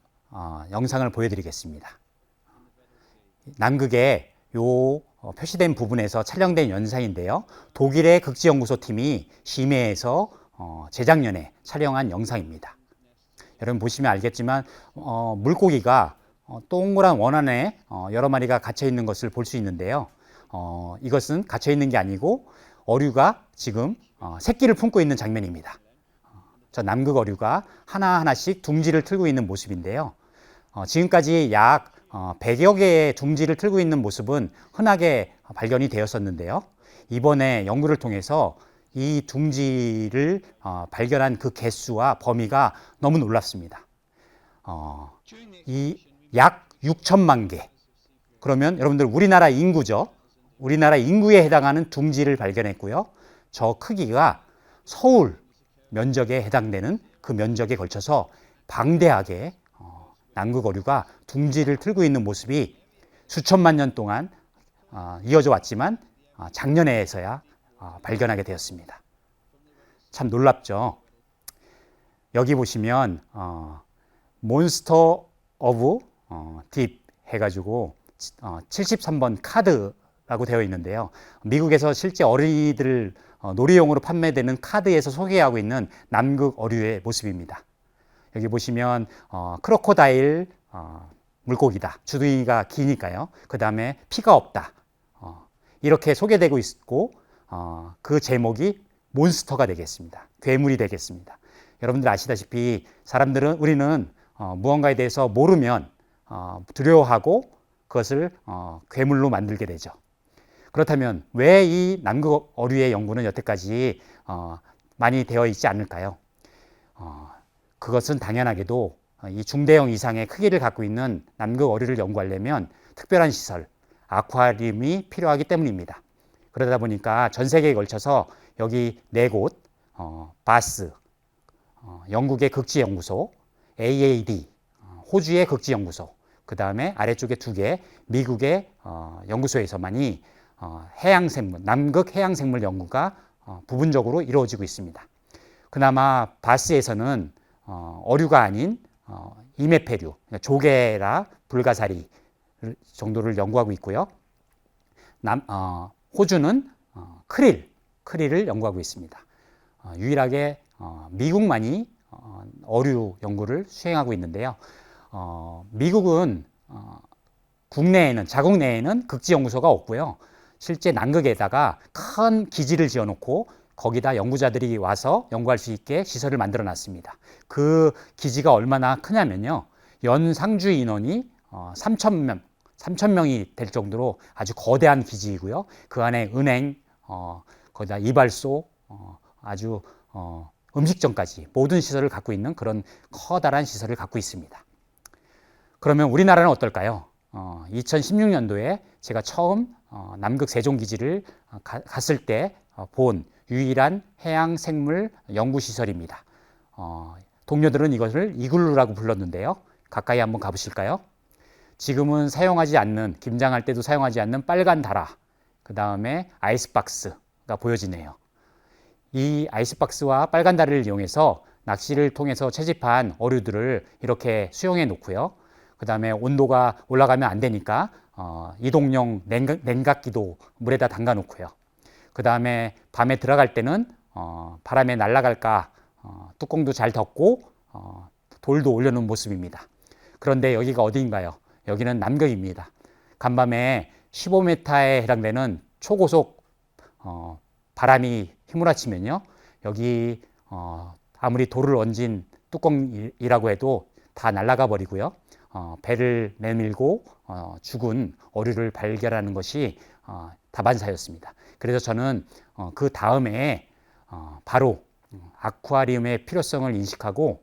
영상을 보여드리겠습니다. 남극의 요 표시된 부분에서 촬영된 영상인데요. 독일의 극지연구소 팀이 심해에서 재작년에 촬영한 영상입니다. 여러분 보시면 알겠지만 물고기가 동그란 원 안에 여러 마리가 갇혀 있는 것을 볼 수 있는데요. 이것은 갇혀 있는 게 아니고 어류가 지금 새끼를 품고 있는 장면입니다. 저 남극 어류가 하나하나씩 둥지를 틀고 있는 모습인데요. 지금까지 약 100여 개의 둥지를 틀고 있는 모습은 흔하게 발견이 되었었는데요. 이번에 연구를 통해서 이 둥지를 발견한 그 개수와 범위가 너무 놀랍습니다. 이 약 6천만 개. 그러면 여러분들 우리나라 인구죠. 우리나라 인구에 해당하는 둥지를 발견했고요. 저 크기가 서울 면적에 해당되는 그 면적에 걸쳐서 방대하게 남극 어류가 둥지를 틀고 있는 모습이 수천만 년 동안 이어져 왔지만 작년에서야 발견하게 되었습니다. 참 놀랍죠. 여기 보시면 몬스터 오브 딥 해가지고 73번 카드라고 되어 있는데요. 미국에서 실제 어린이들 놀이용으로 판매되는 카드에서 소개하고 있는 남극 어류의 모습입니다. 여기 보시면 크로코다일 물고기다. 주둥이가 기니까요. 그 다음에 피가 없다. 이렇게 소개되고 있고 그 제목이 몬스터가 되겠습니다. 괴물이 되겠습니다. 여러분들 아시다시피 우리는 무언가에 대해서 모르면 두려워하고 그것을 괴물로 만들게 되죠. 그렇다면 왜 이 남극 어류의 연구는 여태까지 많이 되어 있지 않을까요? 그것은 당연하게도 이 중대형 이상의 크기를 갖고 있는 남극 어류를 연구하려면 특별한 시설, 아쿠아리움이 필요하기 때문입니다. 그러다 보니까 전 세계에 걸쳐서 여기 4곳, 바스, 영국의 극지연구소, AAD, 호주의 극지연구소, 그 다음에 아래쪽에 2개, 미국의 연구소에서만이 남극 해양생물 연구가 부분적으로 이루어지고 있습니다. 그나마 바스에서는 어류가 아닌 이메페류, 조개라 불가사리를 정도를 연구하고 있고요. 호주는 크릴을 연구하고 있습니다. 유일하게 미국만이 어류 연구를 수행하고 있는데요. 미국은 국내에는, 자국 내에는 극지연구소가 없고요. 실제 남극에다가 큰 기지를 지어놓고 거기다 연구자들이 와서 연구할 수 있게 시설을 만들어 놨습니다. 그 기지가 얼마나 크냐면요. 연 상주 인원이 3,000명이 될 정도로 아주 거대한 기지이고요. 그 안에 은행, 거기다 이발소, 아주 음식점까지 모든 시설을 갖고 있는 그런 커다란 시설을 갖고 있습니다. 그러면 우리나라는 어떨까요? 2016년도에 제가 처음 남극 세종기지를 갔을 때 본 유일한 해양생물 연구시설입니다. 동료들은 이것을 이글루라고 불렀는데요. 가까이 한번 가보실까요? 지금은 사용하지 않는, 김장할 때도 사용하지 않는 빨간 다라, 그 다음에 아이스박스가 보여지네요. 이 아이스박스와 빨간 다리를 이용해서 낚시를 통해서 채집한 어류들을 이렇게 수용해 놓고요. 그 다음에 온도가 올라가면 안 되니까 이동용 냉각기도 물에다 담가 놓고요. 그 다음에 밤에 들어갈 때는 바람에 날아갈까 뚜껑도 잘 덮고 돌도 올려놓은 모습입니다. 그런데 여기가 어디인가요? 여기는 남극입니다. 간밤에 15m에 해당되는 초고속 바람이 휘몰아치면요. 여기 아무리 돌을 얹은 뚜껑이라고 해도 다 날아가 버리고요. 배를 내밀고 죽은 어류를 발견하는 것이 다반사였습니다. 그래서 저는 그 다음에 바로 아쿠아리움의 필요성을 인식하고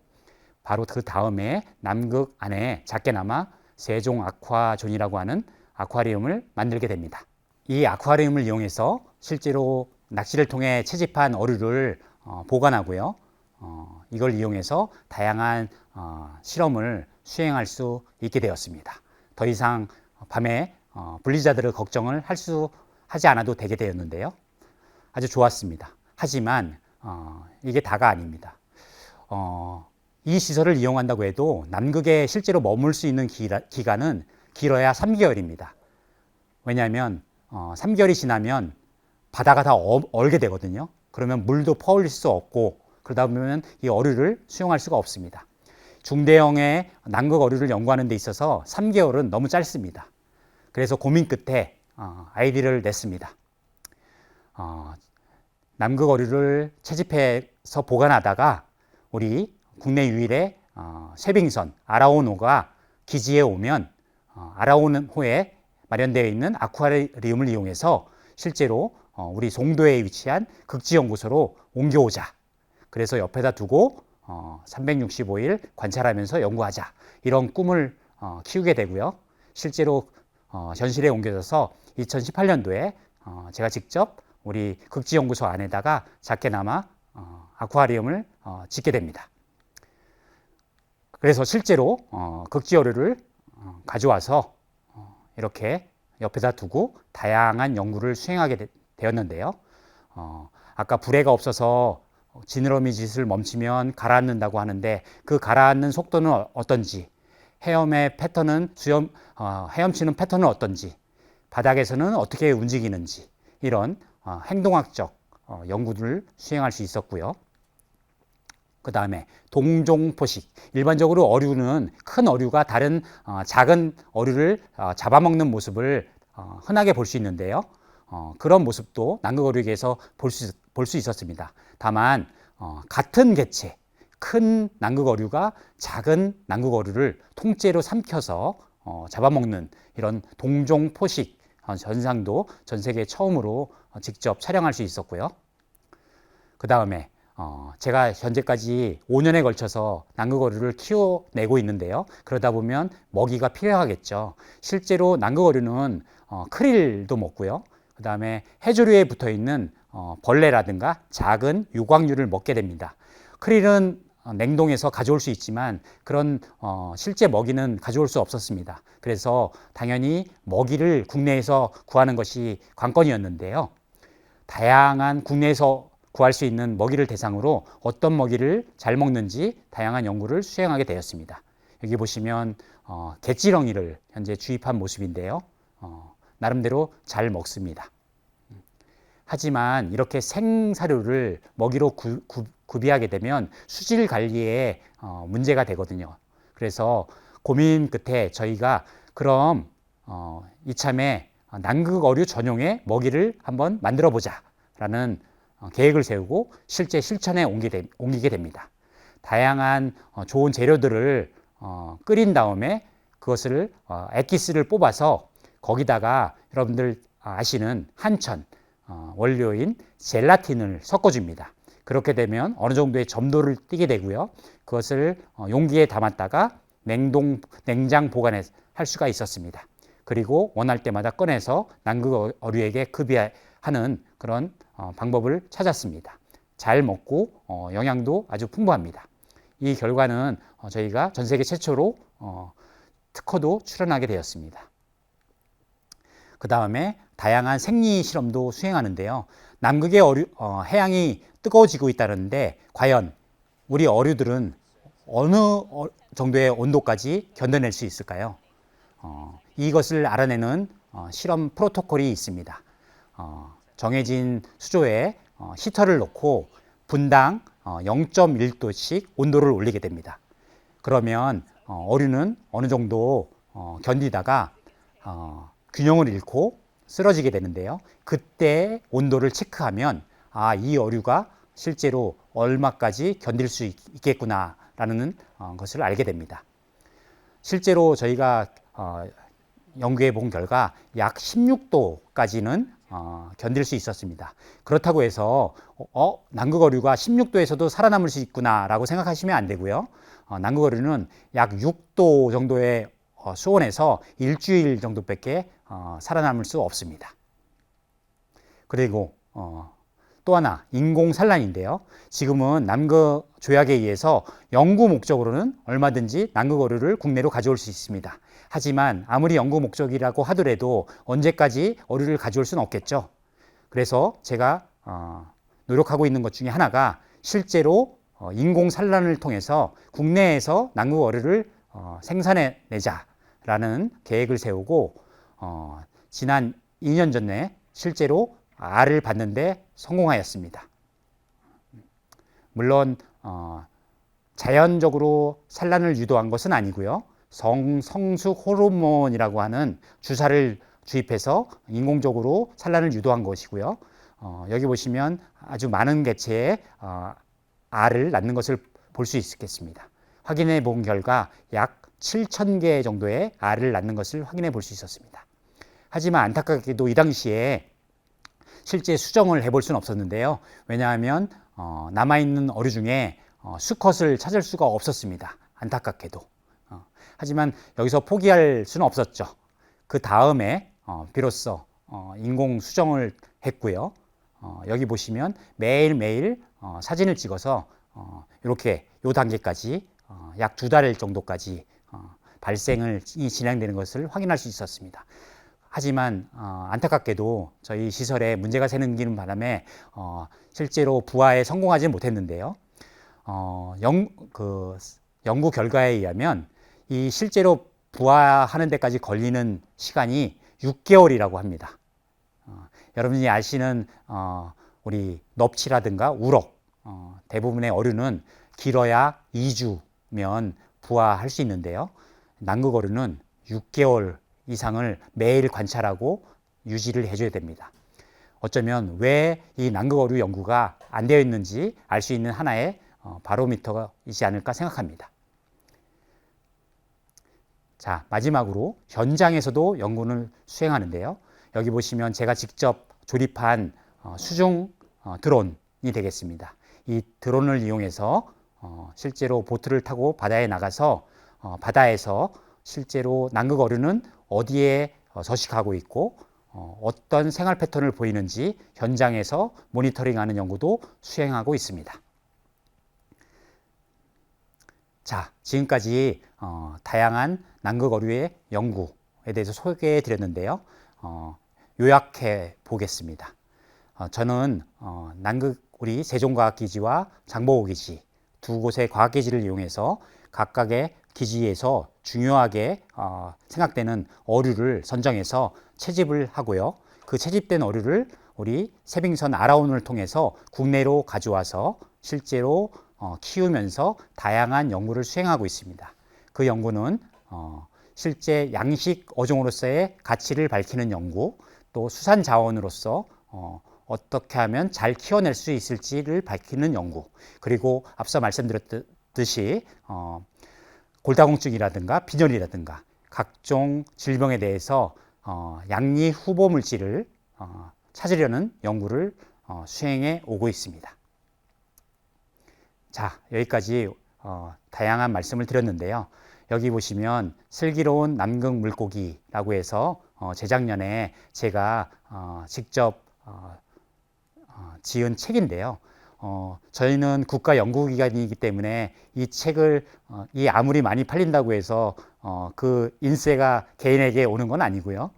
바로 그 다음에 남극 안에 작게나마 세종 아쿠아존이라고 하는 아쿠아리움을 만들게 됩니다. 이 아쿠아리움을 이용해서 실제로 낚시를 통해 채집한 어류를 보관하고요. 이걸 이용해서 다양한 실험을 수행할 수 있게 되었습니다. 더 이상 밤에 분리자들을 걱정을 하지 않아도 되게 되었는데요. 아주 좋았습니다. 하지만 이게 다가 아닙니다. 이 시설을 이용한다고 해도 남극에 실제로 머물 수 있는 기간은 길어야 3개월입니다. 왜냐하면 3개월이 지나면 바다가 다 얼게 되거든요. 그러면 물도 퍼올릴 수 없고 그러다 보면 이 어류를 수용할 수가 없습니다. 중대형의 남극 어류를 연구하는 데 있어서 3개월은 너무 짧습니다. 그래서 고민 끝에 아이디어를 냈습니다. 남극 어류를 채집해서 보관하다가 우리 국내 유일의 쇠빙선 아라오노가 기지에 오면 아라오노호에 마련되어 있는 아쿠아리움을 이용해서 실제로 우리 송도에 위치한 극지연구소로 옮겨오자. 그래서 옆에다 두고 365일 관찰하면서 연구하자. 이런 꿈을 키우게 되고요. 실제로 현실에 옮겨져서 2018년도에 제가 직접 우리 극지연구소 안에다가 작게나마 아쿠아리움을 짓게 됩니다. 그래서 실제로 극지어류를 가져와서 이렇게 옆에다 두고 다양한 연구를 수행하게 되었는데요. 아까 불해가 없어서 지느러미 짓을 멈추면 가라앉는다고 하는데 그 가라앉는 속도는 어떤지, 헤엄의 패턴은 헤엄치는 패턴은 어떤지, 바닥에서는 어떻게 움직이는지 이런 행동학적 연구를 수행할 수 있었고요. 그 다음에 동종포식, 일반적으로 어류는 큰 어류가 다른 작은 어류를 잡아먹는 모습을 흔하게 볼 수 있는데요. 그런 모습도 남극 어류에서 볼 수 있었습니다. 다만 같은 개체, 큰 남극 어류가 작은 남극 어류를 통째로 삼켜서 잡아먹는 이런 동종포식 현상도 전 세계 처음으로 직접 촬영할 수 있었고요. 그 다음에 제가 현재까지 5년에 걸쳐서 남극 어류를 키워내고 있는데요. 그러다 보면 먹이가 필요하겠죠. 실제로 남극 어류는 크릴도 먹고요. 그 다음에 해조류에 붙어 있는 벌레라든가 작은 유광류를 먹게 됩니다. 크릴은 냉동해서 가져올 수 있지만 그런 실제 먹이는 가져올 수 없었습니다. 그래서 당연히 먹이를 국내에서 구하는 것이 관건이었는데요. 다양한 국내에서 구할 수 있는 먹이를 대상으로 어떤 먹이를 잘 먹는지 다양한 연구를 수행하게 되었습니다. 여기 보시면 갯지렁이를 현재 주입한 모습인데요. 나름대로 잘 먹습니다. 하지만 이렇게 생사료를 먹이로 구비하게 되면 수질 관리에 문제가 되거든요. 그래서 고민 끝에 저희가 그럼 이참에 남극 어류 전용의 먹이를 한번 만들어 보자 라는 계획을 세우고 실제 실천에 옮기게 됩니다. 다양한 좋은 재료들을 끓인 다음에 그것을 액기스를 뽑아서 거기다가 여러분들 아시는 한천 원료인 젤라틴을 섞어줍니다. 그렇게 되면 어느 정도의 점도를 띠게 되고요. 그것을 용기에 담았다가 냉장 보관할 수가 있었습니다. 그리고 원할 때마다 꺼내서 남극 어류에게 급여하는 그런 방법을 찾았습니다. 잘 먹고 영양도 아주 풍부합니다. 이 결과는 저희가 전 세계 최초로 특허도 출원하게 되었습니다. 그 다음에 다양한 생리 실험도 수행하는데요. 남극의 해양이 뜨거워지고 있다는데 과연 우리 어류들은 어느 정도의 온도까지 견뎌낼 수 있을까요? 이것을 알아내는 실험 프로토콜이 있습니다. 정해진 수조에 히터를 넣고 분당 0.1도씩 온도를 올리게 됩니다. 그러면 어류는 어느 정도 견디다가 균형을 잃고 쓰러지게 되는데요. 그때 온도를 체크하면 이 어류가 실제로 얼마까지 견딜 수 있겠구나라는 것을 알게 됩니다. 실제로 저희가 연구해 본 결과 약 16도까지는 견딜 수 있었습니다. 그렇다고 해서 남극 어류가 16도에서도 살아남을 수 있구나라고 생각하시면 안 되고요. 남극 어류는 약 6도 정도의 수온에서 일주일 정도밖에 살아남을 수 없습니다. 그리고 또 하나 인공 산란인데요. 지금은 남극 조약에 의해서 연구 목적으로는 얼마든지 남극 어류를 국내로 가져올 수 있습니다. 하지만 아무리 연구 목적이라고 하더라도 언제까지 어류를 가져올 수는 없겠죠. 그래서 제가 노력하고 있는 것 중에 하나가 실제로 인공 산란을 통해서 국내에서 남극 어류를 생산해내자라는 계획을 세우고 지난 2년 전에 실제로 알을 받는데 성공하였습니다. 물론 자연적으로 산란을 유도한 것은 아니고요. 성숙 호르몬이라고 하는 주사를 주입해서 인공적으로 산란을 유도한 것이고요. 여기 보시면 아주 많은 개체의 알을 낳는 것을 볼 수 있겠습니다. 확인해 본 결과 약 7,000개 정도의 알을 낳는 것을 확인해 볼 수 있었습니다. 하지만 안타깝게도 이 당시에 실제 수정을 해볼 수는 없었는데요. 왜냐하면 남아있는 어류 중에 수컷을 찾을 수가 없었습니다. 안타깝게도. 하지만 여기서 포기할 수는 없었죠. 그 다음에 비로소 인공 수정을 했고요. 여기 보시면 매일매일 사진을 찍어서 이렇게 요 단계까지 약 2달 정도까지 발생이 진행되는 것을 확인할 수 있었습니다. 하지만 안타깝게도 저희 시설에 문제가 생기는 바람에 실제로 부화에 성공하지 못했는데요. 연구 결과에 의하면 이 실제로 부화하는 데까지 걸리는 시간이 6개월이라고 합니다. 여러분이 아시는 우리 넙치라든가 우럭 대부분의 어류는 길어야 2주면 부화할 수 있는데요. 남극 어류는 6개월 이상을 매일 관찰하고 유지를 해줘야 됩니다. 어쩌면 왜 이 남극 어류 연구가 안 되어 있는지 알 수 있는 하나의 바로미터이지 않을까 생각합니다. 자, 마지막으로 현장에서도 연구를 수행하는데요. 여기 보시면 제가 직접 조립한 수중 드론이 되겠습니다. 이 드론을 이용해서 실제로 보트를 타고 바다에 나가서 바다에서 실제로 남극 어류는 어디에 서식하고 있고 어떤 생활 패턴을 보이는지 현장에서 모니터링하는 연구도 수행하고 있습니다. 자, 지금까지 다양한 남극 어류의 연구에 대해서 소개해 드렸는데요. 요약해 보겠습니다. 저는 남극 우리 세종과학기지와 장보고기지 두 곳의 과학기지를 이용해서 각각의 기지에서 중요하게 생각되는 어류를 선정해서 채집을 하고요. 그 채집된 어류를 우리 세빙선 아라온을 통해서 국내로 가져와서 실제로 키우면서 다양한 연구를 수행하고 있습니다. 그 연구는 실제 양식 어종으로서의 가치를 밝히는 연구, 또 수산 자원으로서 어떻게 하면 잘 키워낼 수 있을지를 밝히는 연구, 그리고 앞서 말씀드렸듯이 골다공증이라든가 빈혈이라든가 각종 질병에 대해서 양리 후보 물질을 찾으려는 연구를 수행해 오고 있습니다. 자, 여기까지 다양한 말씀을 드렸는데요. 여기 보시면 슬기로운 남극 물고기라고 해서 재작년에 제가 직접 지은 책인데요. 저희는 국가 연구기관이기 때문에 이 책을 아무리 많이 팔린다고 해서 그 인세가 개인에게 오는 건 아니고요.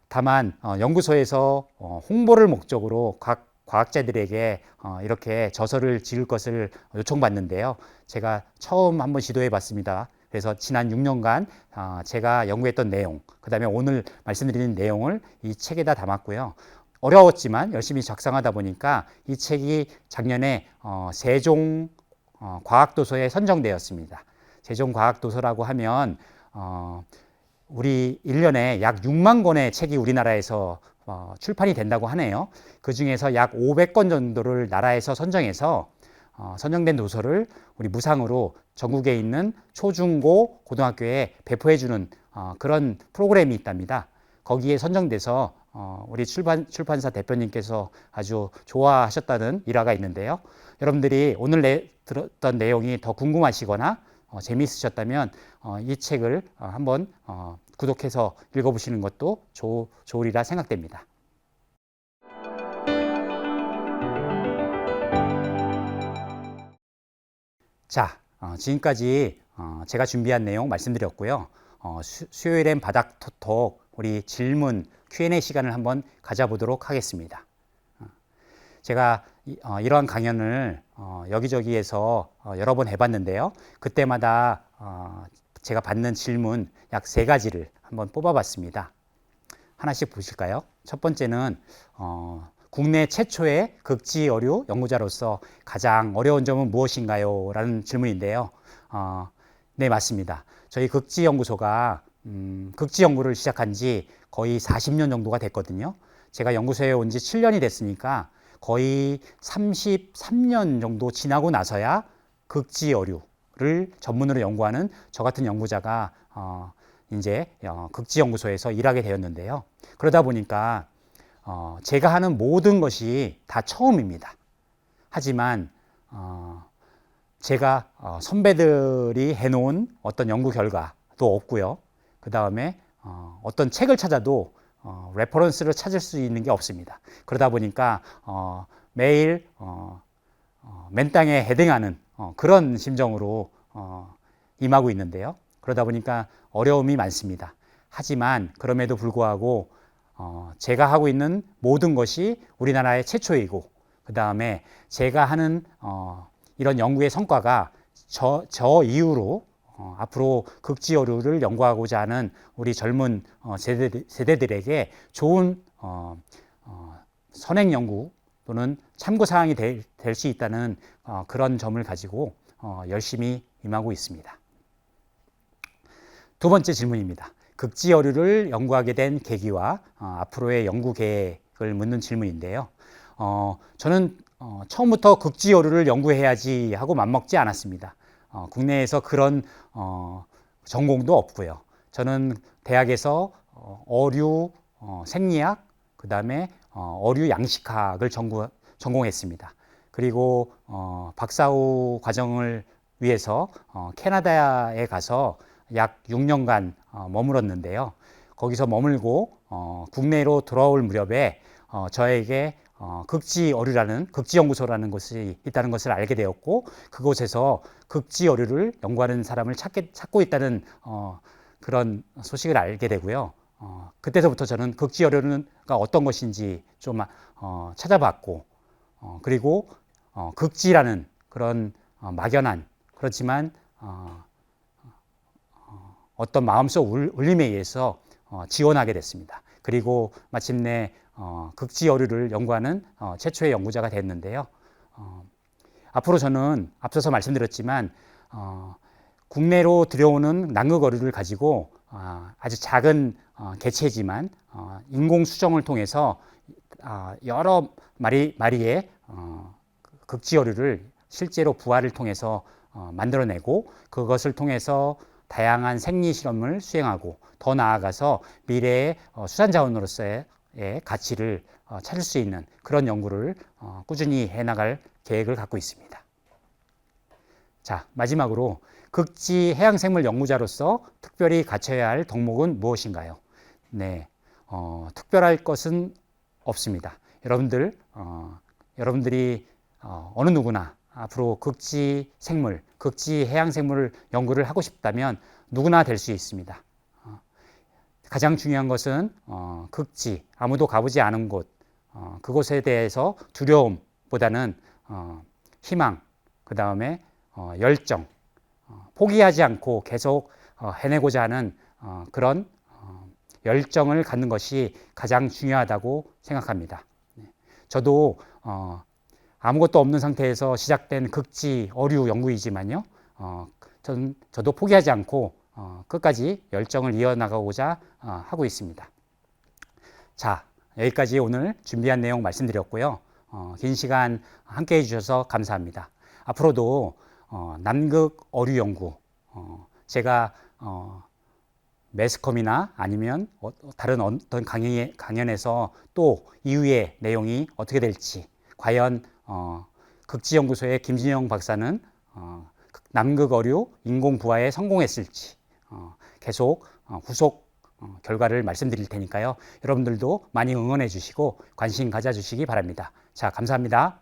다만 연구소에서 홍보를 목적으로 각 과학자들에게 이렇게 저서를 지을 것을 요청받는데요. 제가 처음 한번 시도해 봤습니다. 그래서 지난 6년간 제가 연구했던 내용, 그 다음에 오늘 말씀드리는 내용을 이 책에다 담았고요. 어려웠지만 열심히 작성하다 보니까 이 책이 작년에 세종 과학도서에 선정되었습니다. 세종 과학도서라고 하면 우리 1년에 약 6만 권의 책이 우리나라에서 출판이 된다고 하네요. 그 중에서 약 500권 정도를 나라에서 선정해서 선정된 도서를 우리 무상으로 전국에 있는 초중고 고등학교에 배포해주는 그런 프로그램이 있답니다. 거기에 선정돼서 우리 출판사 대표님께서 아주 좋아하셨다는 일화가 있는데요. 여러분들이 오늘 들었던 내용이 더 궁금하시거나 재미있으셨다면 이 책을 한번 구독해서 읽어보시는 것도 좋으리라 생각됩니다. 자, 지금까지 제가 준비한 내용 말씀드렸고요. 수요일엔 바닥 톡톡 우리 질문 Q&A 시간을 한번 가져보도록 하겠습니다. 제가 이러한 강연을 여기저기에서 여러 번 해봤는데요. 그때마다 제가 받는 질문 약 3가지를 한번 뽑아봤습니다. 하나씩 보실까요? 첫 번째는 국내 최초의 극지어류 연구자로서 가장 어려운 점은 무엇인가요? 라는 질문인데요. 네, 맞습니다. 저희 극지연구소가 극지 연구를 시작한 지 거의 40년 정도가 됐거든요. 제가 연구소에 온 지 7년이 됐으니까 거의 33년 정도 지나고 나서야 극지어류를 전문으로 연구하는 저 같은 연구자가 이제 극지연구소에서 일하게 되었는데요. 그러다 보니까 제가 하는 모든 것이 다 처음입니다. 하지만 제가 선배들이 해놓은 어떤 연구 결과도 없고요. 그 다음에 어떤 책을 찾아도 레퍼런스를 찾을 수 있는 게 없습니다. 그러다 보니까 매일 맨땅에 헤딩하는 그런 심정으로 임하고 있는데요. 그러다 보니까 어려움이 많습니다. 하지만 그럼에도 불구하고 제가 하고 있는 모든 것이 우리나라의 최초이고, 그 다음에 제가 하는 이런 연구의 성과가 저 이후로 앞으로 극지어류를 연구하고자 하는 우리 젊은 세대들에게 좋은 선행 연구 또는 참고사항이 될 수 있다는 그런 점을 가지고 열심히 임하고 있습니다. 두 번째 질문입니다. 극지어류를 연구하게 된 계기와 앞으로의 연구 계획을 묻는 질문인데요. 저는 처음부터 극지어류를 연구해야지 하고 맘먹지 않았습니다. 국내에서 그런 전공도 없고요. 저는 대학에서 어류 생리학, 그 다음에 어류 양식학을 전공했습니다. 그리고 박사후 과정을 위해서 캐나다에 가서 약 6년간 머물었는데요. 거기서 머물고 국내로 돌아올 무렵에 저에게 극지어류라는 극지연구소라는 곳이 있다는 것을 알게 되었고, 그곳에서 극지어류를 연구하는 사람을 찾고 있다는 그런 소식을 알게 되고요. 그때서부터 저는 극지어류가 어떤 것인지 좀 찾아봤고, 그리고 극지라는 그런 막연한, 그렇지만 어떤 마음속 울림에 의해서 지원하게 됐습니다. 그리고 마침내 극지 어류를 연구하는 최초의 연구자가 됐는데요. 앞으로 저는 앞서서 말씀드렸지만 국내로 들여오는 남극 어류를 가지고 아주 작은 개체지만 인공 수정을 통해서 여러 마리의 극지 어류를 실제로 부화를 통해서 만들어내고 그것을 통해서 다양한 생리 실험을 수행하고 더 나아가서 미래의 수산자원으로서의 가치를 찾을 수 있는 그런 연구를 꾸준히 해나갈 계획을 갖고 있습니다. 자, 마지막으로 극지 해양생물 연구자로서 특별히 갖춰야 할 덕목은 무엇인가요? 네, 특별할 것은 없습니다. 여러분들이 어느 누구나 앞으로 극지 생물, 극지 해양생물 연구를 하고 싶다면 누구나 될 수 있습니다. 가장 중요한 것은 극지, 아무도 가보지 않은 곳, 그곳에 대해서 두려움보다는 희망, 그 다음에 열정, 포기하지 않고 계속 해내고자 하는 그런 열정을 갖는 것이 가장 중요하다고 생각합니다. 저도 아무것도 없는 상태에서 시작된 극지 어류 연구이지만요, 저도 포기하지 않고 끝까지 열정을 이어나가고자 하고 있습니다. 자, 여기까지 오늘 준비한 내용 말씀드렸고요. 긴 시간 함께 해주셔서 감사합니다. 앞으로도 남극 어류 연구, 제가 매스컴이나 아니면 다른 어떤 강연에서 또 이후의 내용이 어떻게 될지, 과연 극지연구소의 김진영 박사는 남극 어류 인공 부화에 성공했을지 계속 후속 결과를 말씀드릴 테니까요. 여러분들도 많이 응원해 주시고 관심 가져주시기 바랍니다. 자, 감사합니다.